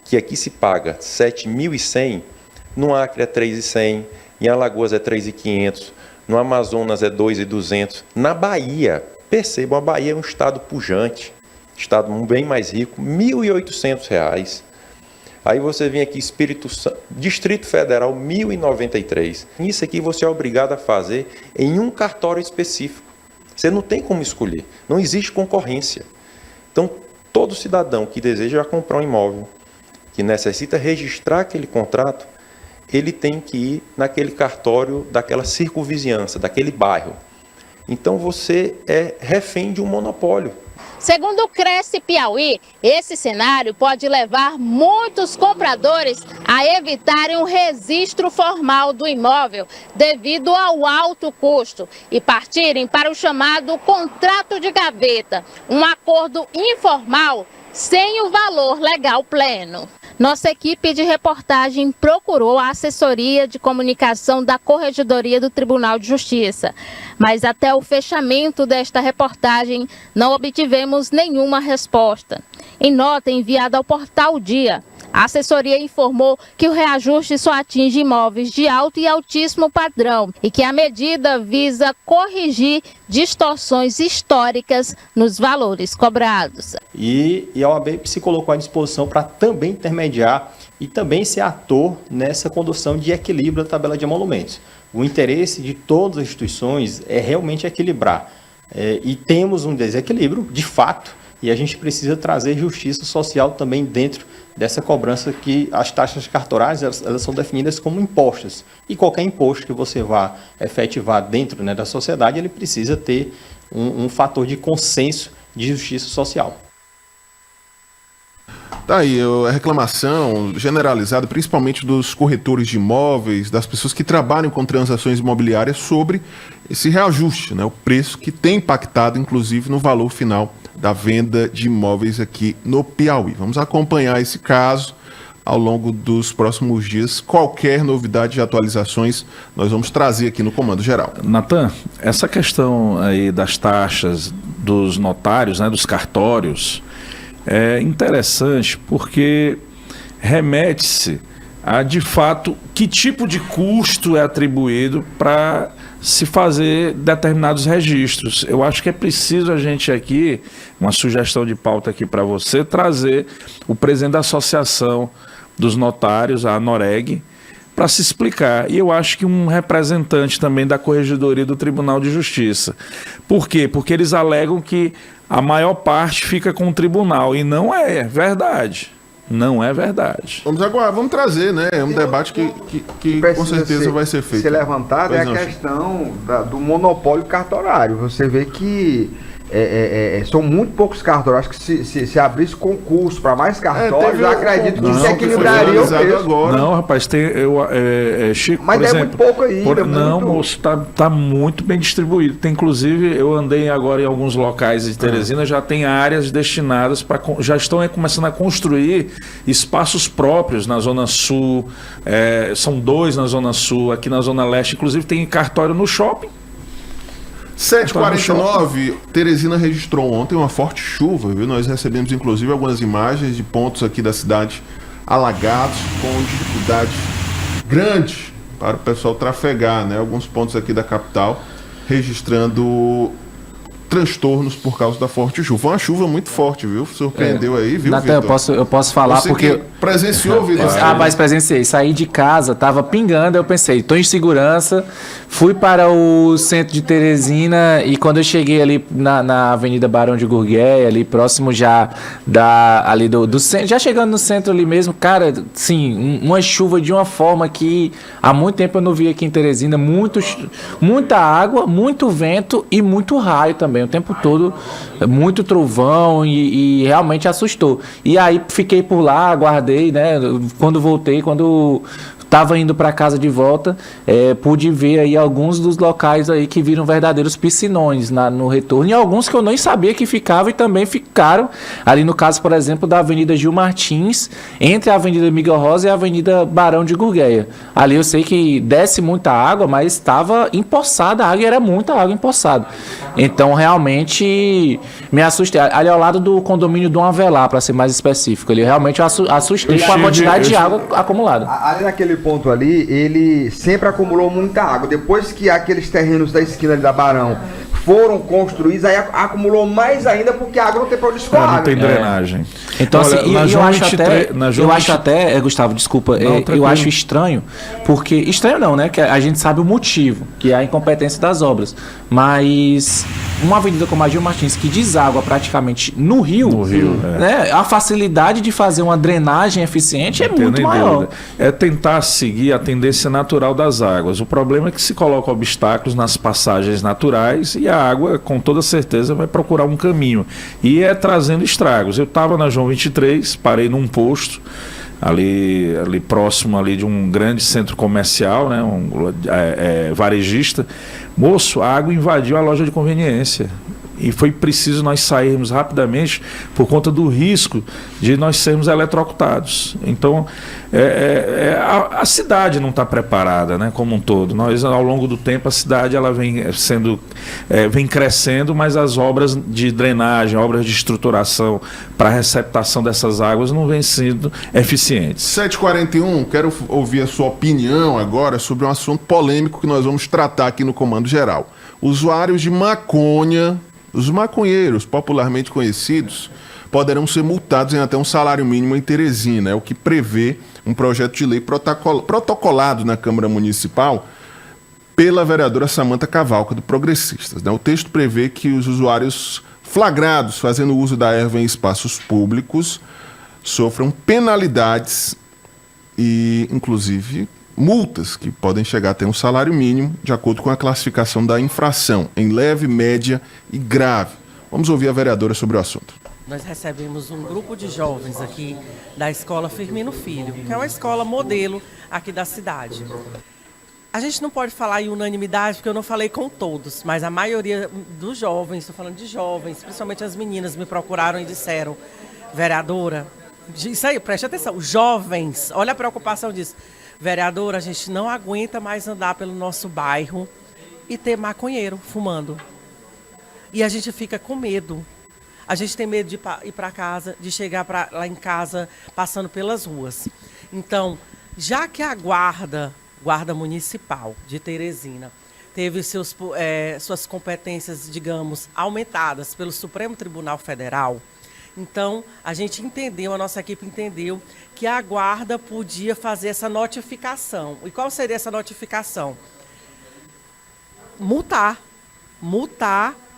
que aqui se paga 7.100, no Acre é 3.100, em Alagoas é 3.500, no Amazonas é 2.200, na Bahia, percebam, a Bahia é um estado pujante, estado bem mais rico, R$ 1.800. Aí você vem aqui, Distrito Federal, 1.093. Isso aqui você é obrigado a fazer em um cartório específico. Você não tem como escolher, não existe concorrência. Então, todo cidadão que deseja comprar um imóvel, que necessita registrar aquele contrato, ele tem que ir naquele cartório daquela circunvizinhança, daquele bairro. Então, você é refém de um monopólio. Segundo o Cresce Piauí, esse cenário pode levar muitos compradores a evitarem um registro formal do imóvel devido ao alto custo e partirem para o chamado contrato de gaveta, um acordo informal sem o valor legal pleno. Nossa equipe de reportagem procurou a assessoria de comunicação da Corregedoria do Tribunal de Justiça, mas até o fechamento desta reportagem não obtivemos nenhuma resposta. Em nota enviada ao portal Dia, a assessoria informou que o reajuste só atinge imóveis de alto e altíssimo padrão e que a medida visa corrigir distorções históricas nos valores cobrados. E a OAB se colocou à disposição para também intermediar e também ser ator nessa condução de equilíbrio da tabela de emolumentos. O interesse de todas as instituições é realmente equilibrar. E temos um desequilíbrio, de fato, e a gente precisa trazer justiça social também dentro dessa cobrança, que as taxas cartorárias elas são definidas como impostos. E qualquer imposto que você vá efetivar dentro, né, da sociedade, ele precisa ter um fator de consenso de justiça social. Tá aí, a reclamação generalizada, principalmente dos corretores de imóveis, das pessoas que trabalham com transações imobiliárias sobre esse reajuste, né? O preço que tem impactado, inclusive, no valor final da venda de imóveis aqui no Piauí. Vamos acompanhar esse caso ao longo dos próximos dias. Qualquer novidade de atualizações, nós vamos trazer aqui no Comando Geral. Natan, essa questão aí das taxas dos notários, né, dos cartórios, é interessante porque remete-se a, de fato, que tipo de custo é atribuído para se fazer determinados registros. Eu acho que é preciso a gente aqui, uma sugestão de pauta aqui para você, trazer o presidente da Associação dos Notários, a ANOREG, para se explicar. E eu acho que um representante também da Corregedoria do Tribunal de Justiça. Por quê? Porque eles alegam que a maior parte fica com o tribunal, e não é verdade. Não é verdade. Vamos agora, vamos trazer, né? É um debate que com certeza vai ser feito. Ser levantado é a questão do monopólio cartorário. Você vê que são muito poucos cartórios. Acho que se abrisse concurso para mais cartórios, eu acredito que se equilibraria o preço. Agora. Não, rapaz, Chico, mas por exemplo, muito pouco ainda. Não, moço, tá muito bem distribuído. Tem, inclusive, eu andei agora em alguns locais de Teresina, já tem áreas destinadas para... Já estão começando a construir espaços próprios na Zona Sul, são 2 na Zona Sul, aqui na Zona Leste, inclusive tem cartório no shopping. 7h49, Teresina registrou ontem uma forte chuva, viu? Nós recebemos inclusive algumas imagens de pontos aqui da cidade alagados, com dificuldade grande para o pessoal trafegar, né? Alguns pontos aqui da capital registrando transtornos por causa da forte chuva. Uma chuva muito forte, viu? Surpreendeu aí, viu, Natan, Vitor? eu posso falar Você porque... que presenciou, Vitor? Mas presenciei. Saí de casa, tava pingando, eu pensei, tô em segurança, fui para o centro de Teresina e quando eu cheguei ali na Avenida Barão de Gurgueia, ali próximo já ali do centro, já chegando no centro ali mesmo, cara, sim, uma chuva de uma forma que há muito tempo eu não vi aqui em Teresina, muita água, muito vento e muito raio também. O tempo todo, muito trovão e realmente assustou. E aí fiquei por lá, aguardei, né? Quando voltei, quando estava indo para casa de volta, pude ver aí alguns dos locais aí que viram verdadeiros piscinões no retorno, e alguns que eu nem sabia que ficavam e também ficaram ali no caso, por exemplo, da Avenida Gil Martins, entre a Avenida Miguel Rosa e a Avenida Barão de Gurgueia. Ali eu sei que desce muita água, mas estava empoçada a água e era muita água empoçada. Então realmente me assustei. Ali ao lado do condomínio do Avelar, para ser mais específico, ali realmente eu assustei com a quantidade de água acumulada. Ali naquele ponto ali, ele sempre acumulou muita água. Depois que aqueles terrenos da esquina ali da Barão foram construídos, aí acumulou mais ainda porque a água não tem para onde escoar. Não tem drenagem. Então, olha, assim, eu acho até, Gustavo, desculpa, eu acho estranho, porque, estranho não, né, que a gente sabe o motivo, que é a incompetência das obras, mas uma avenida como a Gil Martins, que deságua praticamente no rio, né, a facilidade de fazer uma drenagem eficiente é muito maior. É tentar seguir a tendência natural das águas. O problema é que se coloca obstáculos nas passagens naturais e a água, com toda certeza, vai procurar um caminho. E trazendo estragos. Eu estava na João 23, parei num posto, ali próximo ali de um grande centro comercial, né, varejista. Moço, a água invadiu a loja de conveniência. E foi preciso nós sairmos rapidamente por conta do risco de nós sermos eletrocutados. Então, a cidade não está preparada, né, como um todo. Nós, ao longo do tempo, a cidade ela vem crescendo, mas as obras de drenagem, obras de estruturação para a receptação dessas águas não vêm sendo eficientes. 7h41, quero ouvir a sua opinião agora sobre um assunto polêmico que nós vamos tratar aqui no Comando Geral. Usuários de maconha, os maconheiros popularmente conhecidos, poderão ser multados em até um salário mínimo em Teresina. É o que prevê um projeto de lei protocolado na Câmara Municipal pela vereadora Samanta Cavalca, do Progressistas. O texto prevê que os usuários flagrados fazendo uso da erva em espaços públicos sofram penalidades e, inclusive, multas que podem chegar até um salário mínimo, de acordo com a classificação da infração, em leve, média e grave. Vamos ouvir a vereadora sobre o assunto. Nós recebemos um grupo de jovens aqui da Escola Firmino Filho, que é uma escola modelo aqui da cidade. A gente não pode falar em unanimidade, porque eu não falei com todos, mas a maioria dos jovens, estou falando de jovens, principalmente as meninas, me procuraram e disseram, vereadora, isso aí, preste atenção, jovens, olha a preocupação disso. Vereadora, a gente não aguenta mais andar pelo nosso bairro e ter maconheiro fumando. E a gente fica com medo. A gente tem medo de ir para casa, de chegar lá em casa passando pelas ruas. Então, já que a Guarda Municipal de Teresina teve suas competências, digamos, aumentadas pelo Supremo Tribunal Federal, então a gente entendeu, a nossa equipe entendeu que a Guarda podia fazer essa notificação. E qual seria essa notificação? Multar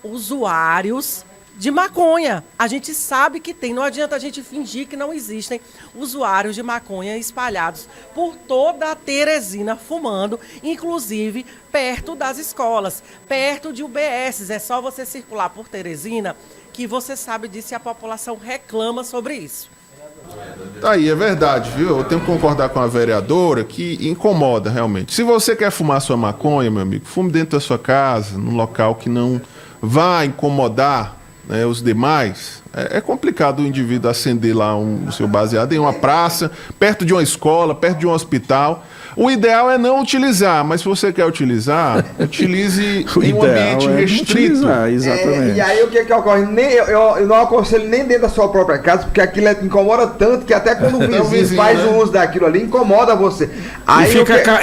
usuários de maconha. A gente sabe que tem, não adianta a gente fingir que não existem usuários de maconha espalhados por toda a Teresina fumando, inclusive perto das escolas, perto de UBS. É só você circular por Teresina que você sabe disso e a população reclama sobre isso. Tá aí, é verdade, viu? Eu tenho que concordar com a vereadora que incomoda realmente. Se você quer fumar sua maconha, meu amigo, fume dentro da sua casa, num local que não vai incomodar, né, os demais. É complicado o indivíduo acender lá o seu baseado em uma praça, perto de uma escola, perto de um hospital. O ideal é não utilizar, mas se você quer utilizar, utilize em um ambiente restrito. Exatamente. E aí o que ocorre? Eu não aconselho nem dentro da sua própria casa, porque aquilo incomoda tanto que até quando o vizinho faz o uso daquilo ali, incomoda você. Aí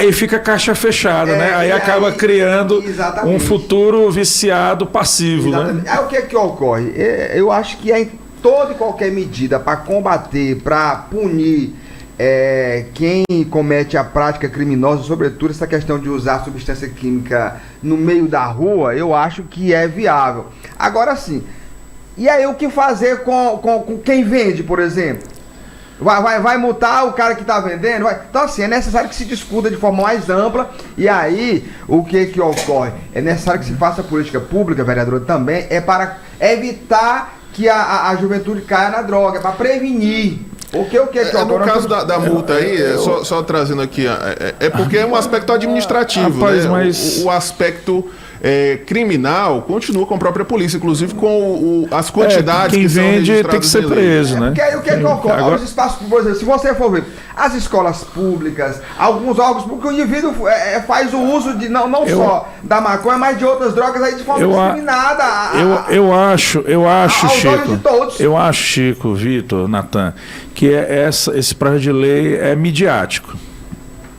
e fica caixa fechada, né? Aí acaba criando um futuro viciado passivo, né? Aí o que ocorre? Eu acho que é em toda e qualquer medida para combater, para punir quem comete a prática criminosa, sobretudo essa questão de usar substância química no meio da rua, eu acho que é viável. Agora sim, e aí o que fazer com quem vende, por exemplo? Vai multar o cara que está vendendo? Então assim, é necessário que se discuta de forma mais ampla. E aí, o que ocorre? É necessário que se faça política pública, vereadora, também, para evitar que a juventude caia na droga, para prevenir. Porque o que no caso da multa aí, só trazendo aqui, é porque é um aspecto administrativo, rapaz, né? Mas... O aspecto criminal continua com a própria polícia, inclusive com as quantidades quem que são vende tem que ser preso, né? Porque aí o que ocorre? Agora... Os espaços, por exemplo, se você for ver, as escolas públicas, alguns órgãos públicos, o indivíduo faz o uso de não só da maconha, mas de outras drogas aí de forma discriminada. Eu acho, Chico. Eu acho, Chico, Vitor, Natan, que esse projeto de lei é midiático.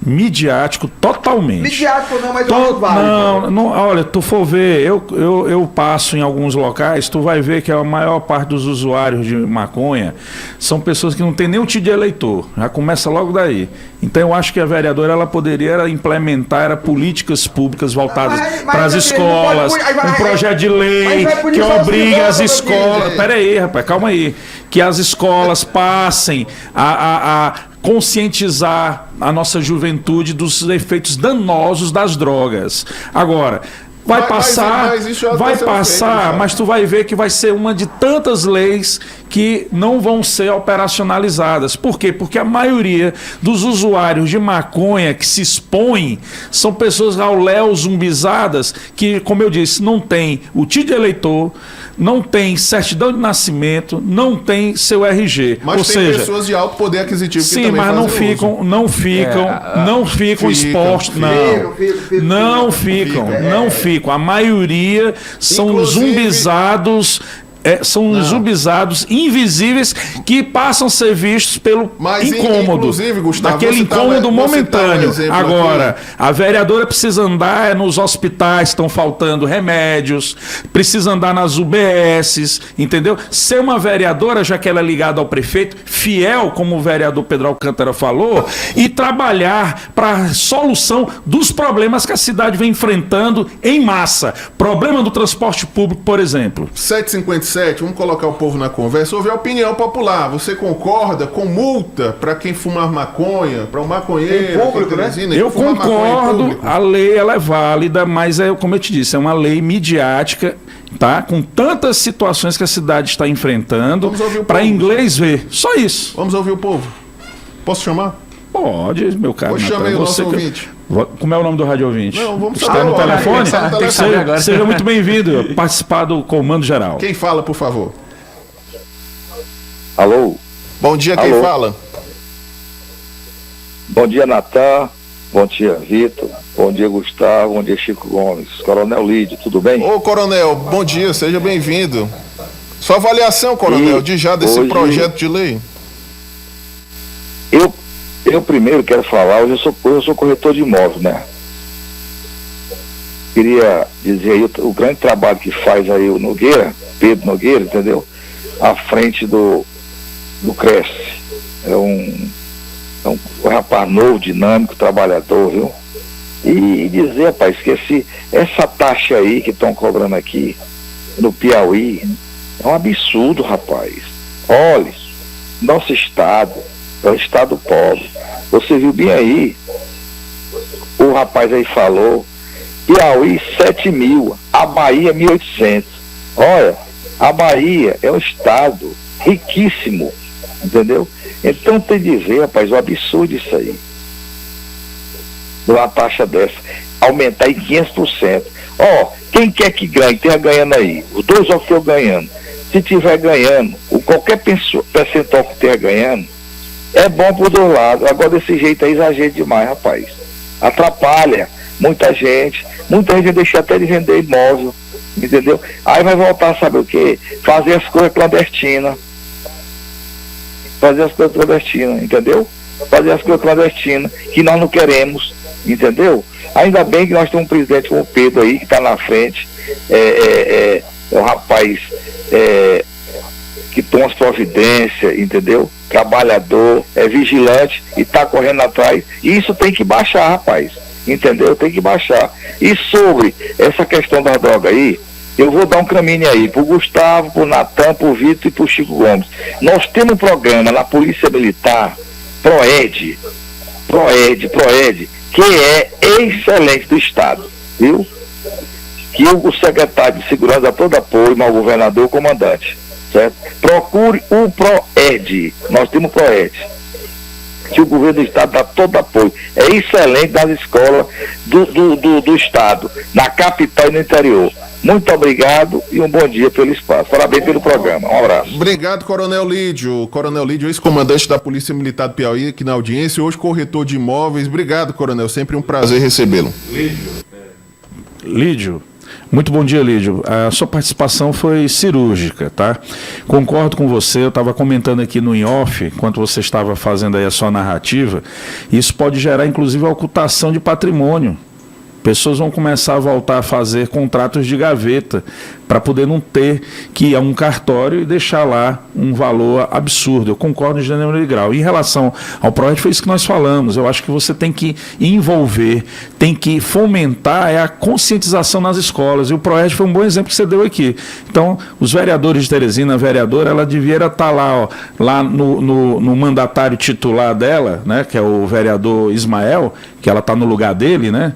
Midiático totalmente. Midiático não, mas eu acho válido. Não, olha, tu for ver, eu passo em alguns locais, tu vai ver que a maior parte dos usuários de maconha são pessoas que não tem nem um título de eleitor, já começa logo daí. Então eu acho que a vereadora ela poderia implementar políticas públicas voltadas para as escolas, um projeto de lei que obrigue as escolas. Pera aí, rapaz, calma aí. Que as escolas passem a conscientizar a nossa juventude dos efeitos danosos das drogas. Agora, vai passar, mas tu vai ver que vai ser uma de tantas leis que não vão ser operacionalizadas. Por quê? Porque a maioria dos usuários de maconha que se expõem são pessoas ao léu zumbizadas que, como eu disse, não tem o título de eleitor, não tem certidão de nascimento, não tem seu RG. Mas ou tem seja, pessoas de alto poder aquisitivo que sim, também mas não fazem uso. não ficam expostos. Não ficam. A maioria são zumbizados. São os zumbizados invisíveis que passam a ser vistos pelo incômodo. Inclusive, Gustavo, naquele incômodo momentâneo. Agora, a vereadora precisa andar nos hospitais, estão faltando remédios, precisa andar nas UBSs, entendeu? Ser uma vereadora, já que ela é ligada ao prefeito, fiel, como o vereador Pedro Alcântara falou, e trabalhar para a solução dos problemas que a cidade vem enfrentando em massa. Problema do transporte público, por exemplo. 7h57, vamos colocar o povo na conversa. Houve a opinião popular. Você concorda com multa para quem fumar maconha, para um maconheiro? Público, né? Eu concordo, a lei ela é válida, mas como eu te disse, é uma lei midiática, tá? Com tantas situações que a cidade está enfrentando, para inglês ver. Só isso. Vamos ouvir o povo. Posso chamar? Pode, meu caro. Pois chamei o nosso ouvinte. Como é o nome do rádio ouvinte? Não, vamos Está no telefone? Seja muito bem-vindo a participar do Comando Geral. Quem fala, por favor? Alô? Bom dia, quem fala? Bom dia, Natan. Bom dia, Vitor. Bom dia, Gustavo. Bom dia, Chico Gomes. Coronel Lídio, tudo bem? Ô, Coronel, bom dia, seja bem-vindo. Sua avaliação, Coronel, de já desse projeto de lei? Eu primeiro quero falar, hoje eu sou corretor de imóveis, né? Queria dizer aí o grande trabalho que faz aí o Nogueira, Pedro Nogueira, entendeu? À frente do Cresce. É um rapaz novo, dinâmico, trabalhador, viu? E dizer, rapaz, que essa taxa aí que estão cobrando aqui no Piauí é um absurdo, rapaz. Olha, nosso estado é um estado pobre. Você viu bem aí, o rapaz aí falou, Piauí 7 mil, a Bahia 1.800. Olha, a Bahia é um estado riquíssimo, entendeu? Então tem de ver, rapaz, o absurdo isso aí. Uma taxa dessa, aumentar em 500%. Ó, quem quer que ganhe, esteja ganhando aí, os dois já estão ganhando. Se tiver ganhando, qualquer percentual que esteja ganhando, é bom por dois lados. Agora desse jeito é exagero demais, rapaz. Atrapalha muita gente vai deixar até de vender imóvel, entendeu? Aí vai voltar a saber o quê? Fazer as coisas clandestinas. Entendeu? Fazer as coisas clandestinas, que nós não queremos, entendeu? Ainda bem que nós temos um presidente como o Pedro aí, que está na frente, é um rapaz que toma as providências, entendeu? Trabalhador, é vigilante e está correndo atrás. E isso tem que baixar, rapaz, entendeu? Tem que baixar. E sobre essa questão da droga aí, eu vou dar um caminho aí pro Gustavo, pro Natan, pro Vitor e pro Chico Gomes. Nós temos um programa na Polícia Militar, PROED, que é excelente do Estado, viu? Que o secretário de Segurança dá todo apoio, mas o governador, o comandante, certo? Procure o PROED, nós temos o PROED, que o governo do Estado dá todo apoio. É excelente nas escolas do Estado, na capital e no interior. Muito obrigado e um bom dia pelo espaço. Parabéns pelo programa. Um abraço. Obrigado, Coronel Lídio. Coronel Lídio, ex-comandante da Polícia Militar do Piauí, aqui na audiência, hoje corretor de imóveis. Obrigado, Coronel. Sempre um prazer recebê-lo. Lídio. Muito bom dia, Lídio. A sua participação foi cirúrgica, tá? Concordo com você, eu estava comentando aqui no in-off, enquanto você estava fazendo aí a sua narrativa, isso pode gerar, inclusive, a ocultação de patrimônio. Pessoas vão começar a voltar a fazer contratos de gaveta para poder não ter que ir a um cartório e deixar lá um valor absurdo. Eu concordo em gênero e grau. Em relação ao PROED, foi isso que nós falamos. Eu acho que você tem que envolver, tem que fomentar a conscientização nas escolas. E o PROED foi um bom exemplo que você deu aqui. Então, os vereadores de Teresina, a vereadora, ela devia estar lá, lá no mandatário titular dela, né, que é o vereador Ismael, que ela está no lugar dele, né?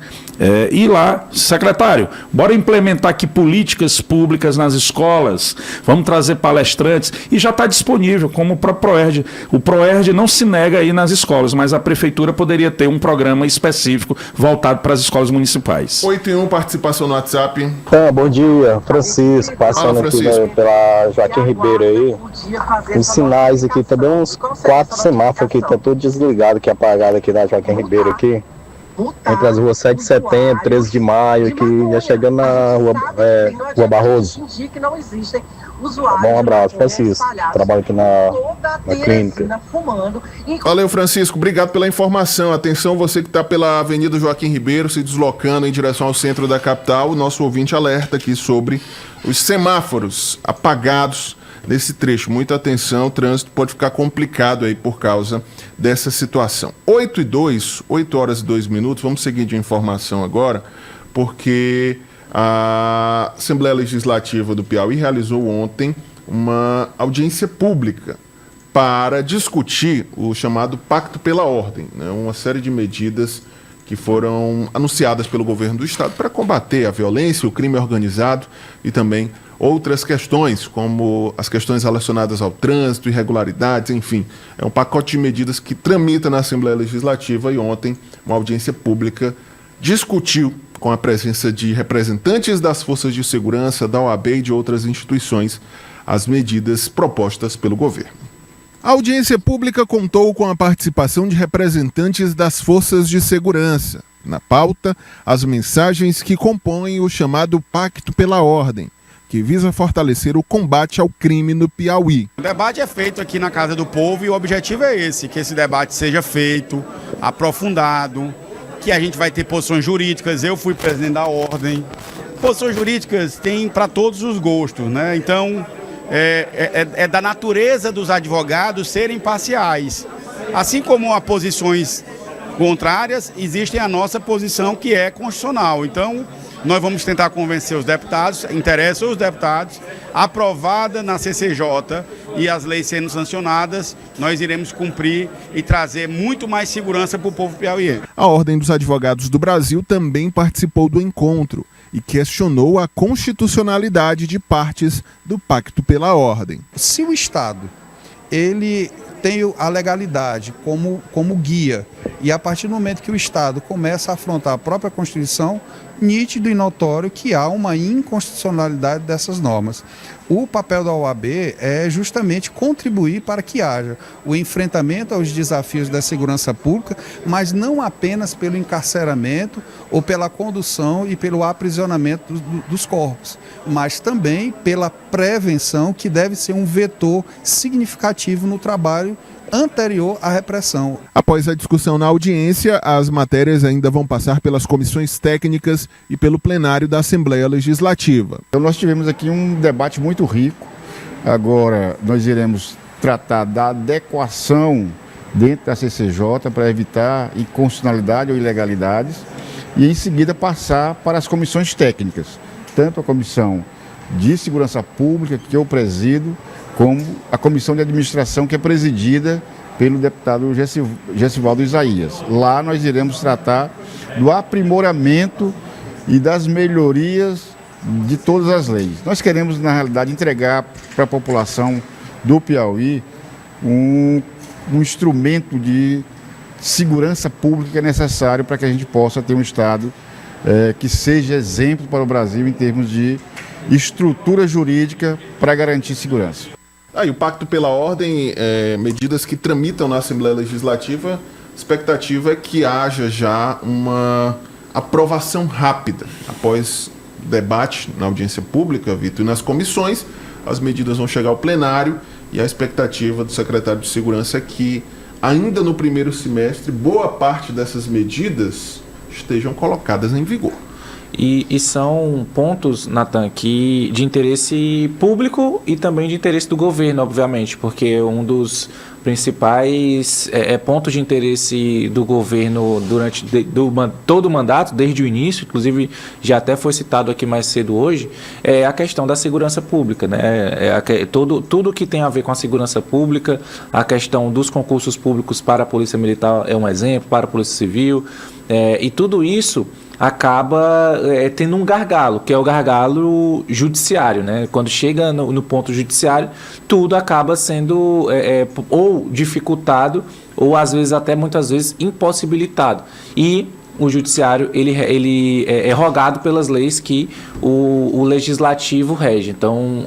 E lá, secretário, bora implementar aqui políticas públicas públicas nas escolas, vamos trazer palestrantes, e já está disponível, como o próprio ProERD. O ProERD não se nega aí nas escolas, mas a prefeitura poderia ter um programa específico voltado para as escolas municipais. 8-1, participação no WhatsApp. Bom dia, Francisco, passando aqui pela Joaquim Ribeiro aí. Os sinais aqui, também uns 4 semáforos aqui, tá tudo desligado, aqui apagado aqui na Joaquim Ribeiro aqui. Entre as ruas 7 de setembro, 13 de maio, aqui, já chegando na rua Barroso. Bom, um abraço, Francisco. Trabalho aqui na clínica. Valeu, Francisco. Obrigado pela informação. Atenção, você que está pela Avenida Joaquim Ribeiro, se deslocando em direção ao centro da capital, o nosso ouvinte alerta aqui sobre os semáforos apagados nesse trecho. Muita atenção, o trânsito pode ficar complicado aí por causa dessa situação. 8 horas e 2 minutos, vamos seguir de informação agora, porque a Assembleia Legislativa do Piauí realizou ontem uma audiência pública para discutir o chamado Pacto pela Ordem, né? Uma série de medidas que foram anunciadas pelo governo do estado para combater a violência, o crime organizado e também outras questões, como as questões relacionadas ao trânsito, irregularidades, enfim. É um pacote de medidas que tramita na Assembleia Legislativa e ontem uma audiência pública discutiu com a presença de representantes das forças de segurança, da OAB e de outras instituições, as medidas propostas pelo governo. A audiência pública contou com a participação de representantes das forças de segurança. Na pauta, as mensagens que compõem o chamado Pacto pela Ordem, que visa fortalecer o combate ao crime no Piauí. O debate é feito aqui na Casa do Povo e o objetivo é esse, que esse debate seja feito, aprofundado, que a gente vai ter posições jurídicas. Eu fui presidente da Ordem. Posições jurídicas tem para todos os gostos, né? Então, é da natureza dos advogados serem imparciais. Assim como há posições contrárias, existe a nossa posição que é constitucional. Então, nós vamos tentar convencer os deputados, interessa os deputados, aprovada na CCJ e as leis sendo sancionadas, nós iremos cumprir e trazer muito mais segurança para o povo piauiense. A Ordem dos Advogados do Brasil também participou do encontro e questionou a constitucionalidade de partes do Pacto pela Ordem. Se o Estado ele tem a legalidade como guia, e a partir do momento que o Estado começa a afrontar a própria Constituição, nítido e notório que há uma inconstitucionalidade dessas normas. O papel da OAB é justamente contribuir para que haja o enfrentamento aos desafios da segurança pública, mas não apenas pelo encarceramento ou pela condução e pelo aprisionamento dos corpos, mas também pela prevenção, que deve ser um vetor significativo no trabalho anterior à repressão. Após a discussão na audiência, as matérias ainda vão passar pelas comissões técnicas e pelo plenário da Assembleia Legislativa. Então nós tivemos aqui um debate muito rico. Agora nós iremos tratar da adequação dentro da CCJ para evitar inconstitucionalidade ou ilegalidades e em seguida passar para as comissões técnicas, tanto a Comissão de Segurança Pública, que eu presido, como a Comissão de Administração, que é presidida pelo deputado Gessivaldo Isaías. Lá nós iremos tratar do aprimoramento e das melhorias de todas as leis. Nós queremos, na realidade, entregar para a população do Piauí um instrumento de segurança pública que é necessário para que a gente possa ter um Estado que seja exemplo para o Brasil em termos de estrutura jurídica para garantir segurança. Aí o Pacto pela Ordem, medidas que tramitam na Assembleia Legislativa, a expectativa é que haja já uma aprovação rápida. Após debate na audiência pública, Vitor, e nas comissões, as medidas vão chegar ao plenário e a expectativa do secretário de Segurança é que ainda no primeiro semestre, boa parte dessas medidas estejam colocadas em vigor. E são pontos, Natan, que de interesse público e também de interesse do governo, obviamente, porque um dos principais pontos de interesse do governo durante todo o mandato, desde o início, inclusive já até foi citado aqui mais cedo hoje, é a questão da segurança pública, né? Tudo que tem a ver com a segurança pública, a questão dos concursos públicos para a Polícia Militar é um exemplo, para a Polícia Civil, e tudo isso acaba tendo um gargalo, que é o gargalo judiciário, né? Quando chega no ponto judiciário, tudo acaba sendo ou dificultado ou às vezes até muitas vezes impossibilitado. E o judiciário ele é rogado pelas leis que o legislativo rege. Então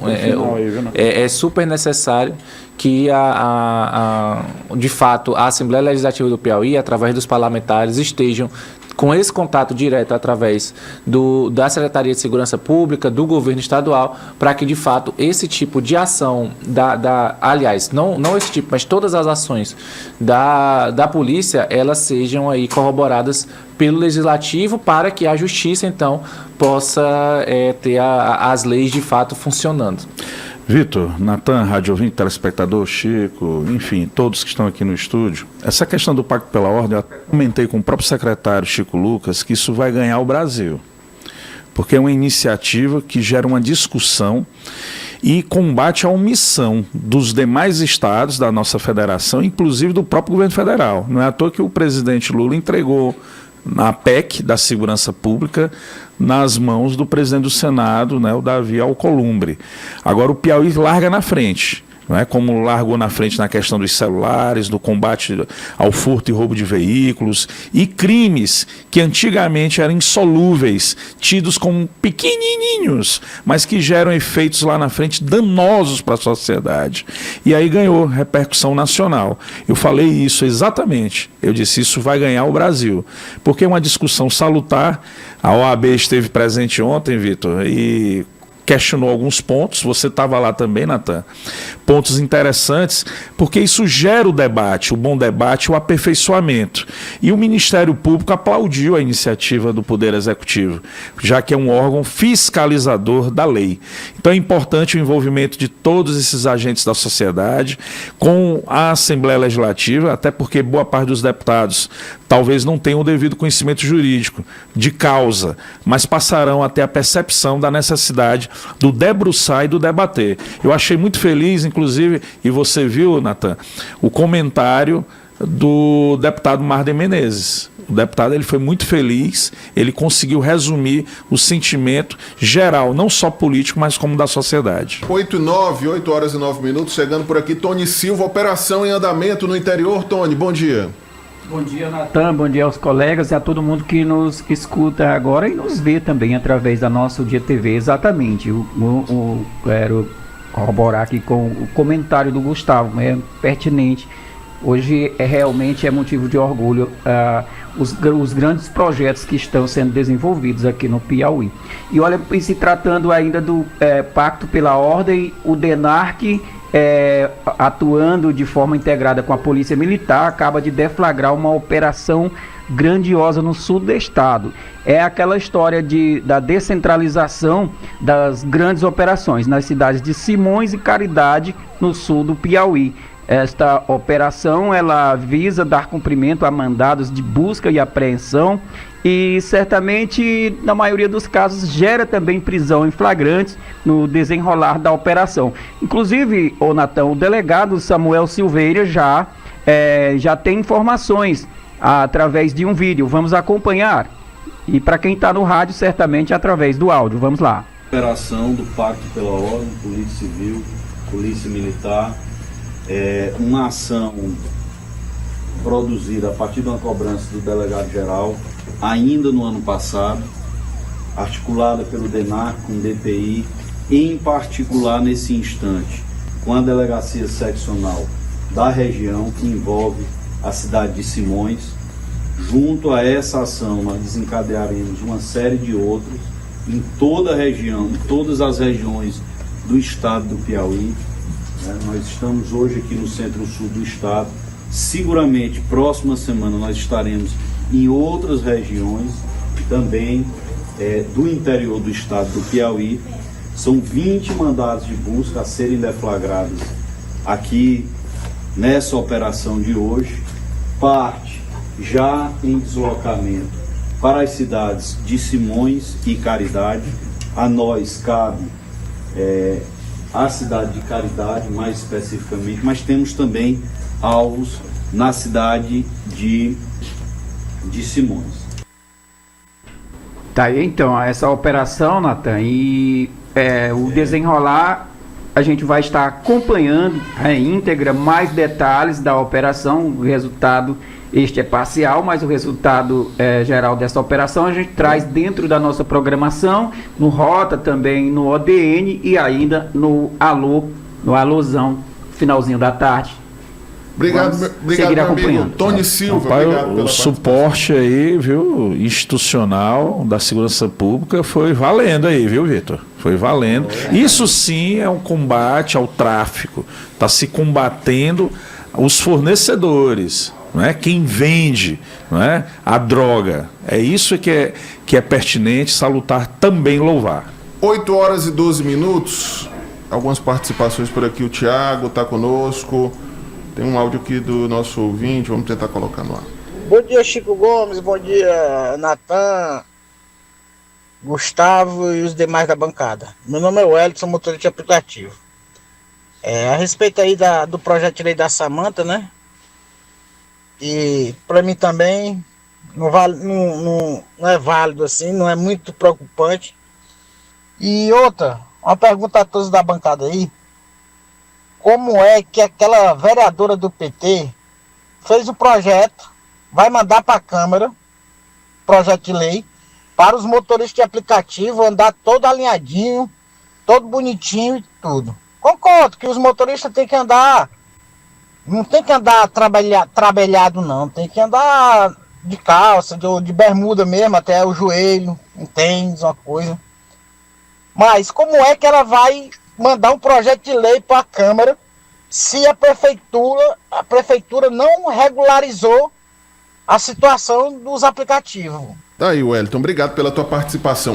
é super necessário que de fato a Assembleia Legislativa do Piauí, através dos parlamentares, estejam com esse contato direto através da Secretaria de Segurança Pública, do governo estadual, para que de fato esse tipo de ação, aliás, não esse tipo, mas todas as ações da polícia, elas sejam aí corroboradas pelo legislativo, para que a justiça então possa ter as leis de fato funcionando. Vitor, Natan, rádio ouvinte, telespectador, Chico, enfim, todos que estão aqui no estúdio, essa questão do Pacto pela Ordem, eu até comentei com o próprio secretário Chico Lucas que isso vai ganhar o Brasil, porque é uma iniciativa que gera uma discussão e combate à omissão dos demais estados da nossa federação, inclusive do próprio governo federal. Não é à toa que o presidente Lula entregou na PEC da Segurança Pública nas mãos do presidente do Senado, né, o Davi Alcolumbre. Agora o Piauí larga na frente, não é? Como largou na frente na questão dos celulares, do combate ao furto e roubo de veículos e crimes que antigamente eram insolúveis, tidos como pequenininhos, mas que geram efeitos lá na frente danosos para a sociedade. E aí ganhou repercussão nacional. Eu falei isso exatamente. Eu disse, isso vai ganhar o Brasil. Porque é uma discussão salutar. A OAB esteve presente ontem, Vitor, e questionou alguns pontos, você estava lá também, Natan, pontos interessantes, porque isso gera o debate, o bom debate, o aperfeiçoamento. E o Ministério Público aplaudiu a iniciativa do Poder Executivo, já que é um órgão fiscalizador da lei. Então é importante o envolvimento de todos esses agentes da sociedade com a Assembleia Legislativa, até porque boa parte dos deputados talvez não tenham o devido conhecimento jurídico de causa, mas passarão a ter a percepção da necessidade do debruçar e do debater. Eu achei muito feliz, inclusive, e você viu, Natan, o comentário do deputado Marden Menezes. O deputado ele foi muito feliz, ele conseguiu resumir o sentimento geral, não só político, mas como da sociedade. 8 horas e 9 minutos, chegando por aqui, Tony Silva, operação em andamento no interior. Tony, bom dia. Bom dia, Natan, bom dia aos colegas e a todo mundo que nos escuta agora e nos vê também através da nossa Dia TV. Exatamente, quero corroborar aqui com o comentário do Gustavo, é pertinente. Hoje realmente é motivo de orgulho os grandes projetos que estão sendo desenvolvidos aqui no Piauí. E olha, se tratando ainda do Pacto pela Ordem, o DENARC, atuando de forma integrada com a Polícia Militar, acaba de deflagrar uma operação grandiosa no sul do estado. É aquela história da descentralização das grandes operações nas cidades de Simões e Caridade, no sul do Piauí. Esta operação ela visa dar cumprimento a mandados de busca e apreensão e certamente, na maioria dos casos, gera também prisão em flagrantes no desenrolar da operação. Inclusive, Natan, o delegado Samuel Silveira já tem informações através de um vídeo. Vamos acompanhar. E para quem está no rádio, certamente através do áudio. Vamos lá. Operação do Pacto pela Ordem, Polícia Civil, Polícia Militar. Uma ação produzida a partir de uma cobrança do delegado-geral, ainda no ano passado, articulada pelo DENARC com o DPI, em particular nesse instante, com a delegacia seccional da região, que envolve a cidade de Simões. Junto a essa ação, nós desencadearemos uma série de outras em toda a região, em todas as regiões do estado do Piauí. Nós estamos hoje aqui no centro-sul do estado. Seguramente, próxima semana, nós estaremos em outras regiões também do interior do estado do Piauí. São 20 mandados de busca a serem deflagrados aqui nessa operação de hoje. Parte já em deslocamento para as cidades de Simões e Caridade. A nós cabe a cidade de Caridade, mais especificamente, mas temos também alvos na cidade de Simões. Tá aí, então, essa operação, Natan, e o desenrolar, a gente vai estar acompanhando a íntegra, mais detalhes da operação, o resultado, este é parcial, mas o resultado geral dessa operação a gente traz dentro da nossa programação, no Rota também, no ODN e ainda no Alôzão, finalzinho da tarde. Obrigado, meu amigo Tony Silva. Rapaz, obrigado pela o suporte aí, viu, institucional da segurança pública foi valendo aí, viu, Vitor? Foi valendo. Isso sim é um combate ao tráfico. Está se combatendo os fornecedores, não é? Quem vende, não é? A droga. É isso que é pertinente, salutar, também louvar. 8h12. Algumas participações por aqui. O Thiago está conosco. Tem um áudio aqui do nosso ouvinte, vamos tentar colocar no ar. Bom dia, Chico Gomes, bom dia, Natan, Gustavo e os demais da bancada. Meu nome é Wellington, motorista de aplicativo. A respeito aí do projeto de lei da Samanta, né? E para mim também não é válido assim, não é muito preocupante. E outra, uma pergunta a todos da bancada aí. Como é que aquela vereadora do PT fez o projeto, vai mandar para a Câmara, projeto de lei, para os motoristas de aplicativo andar todo alinhadinho, todo bonitinho e tudo. Concordo que os motoristas têm que andar, não tem que andar trabalhado não, tem que andar de calça, de bermuda mesmo, até o joelho, um tênis, uma coisa. Mas como é que ela vai mandar um projeto de lei para a Câmara se a prefeitura não regularizou a situação dos aplicativos? Tá aí, Wellington, obrigado pela tua participação.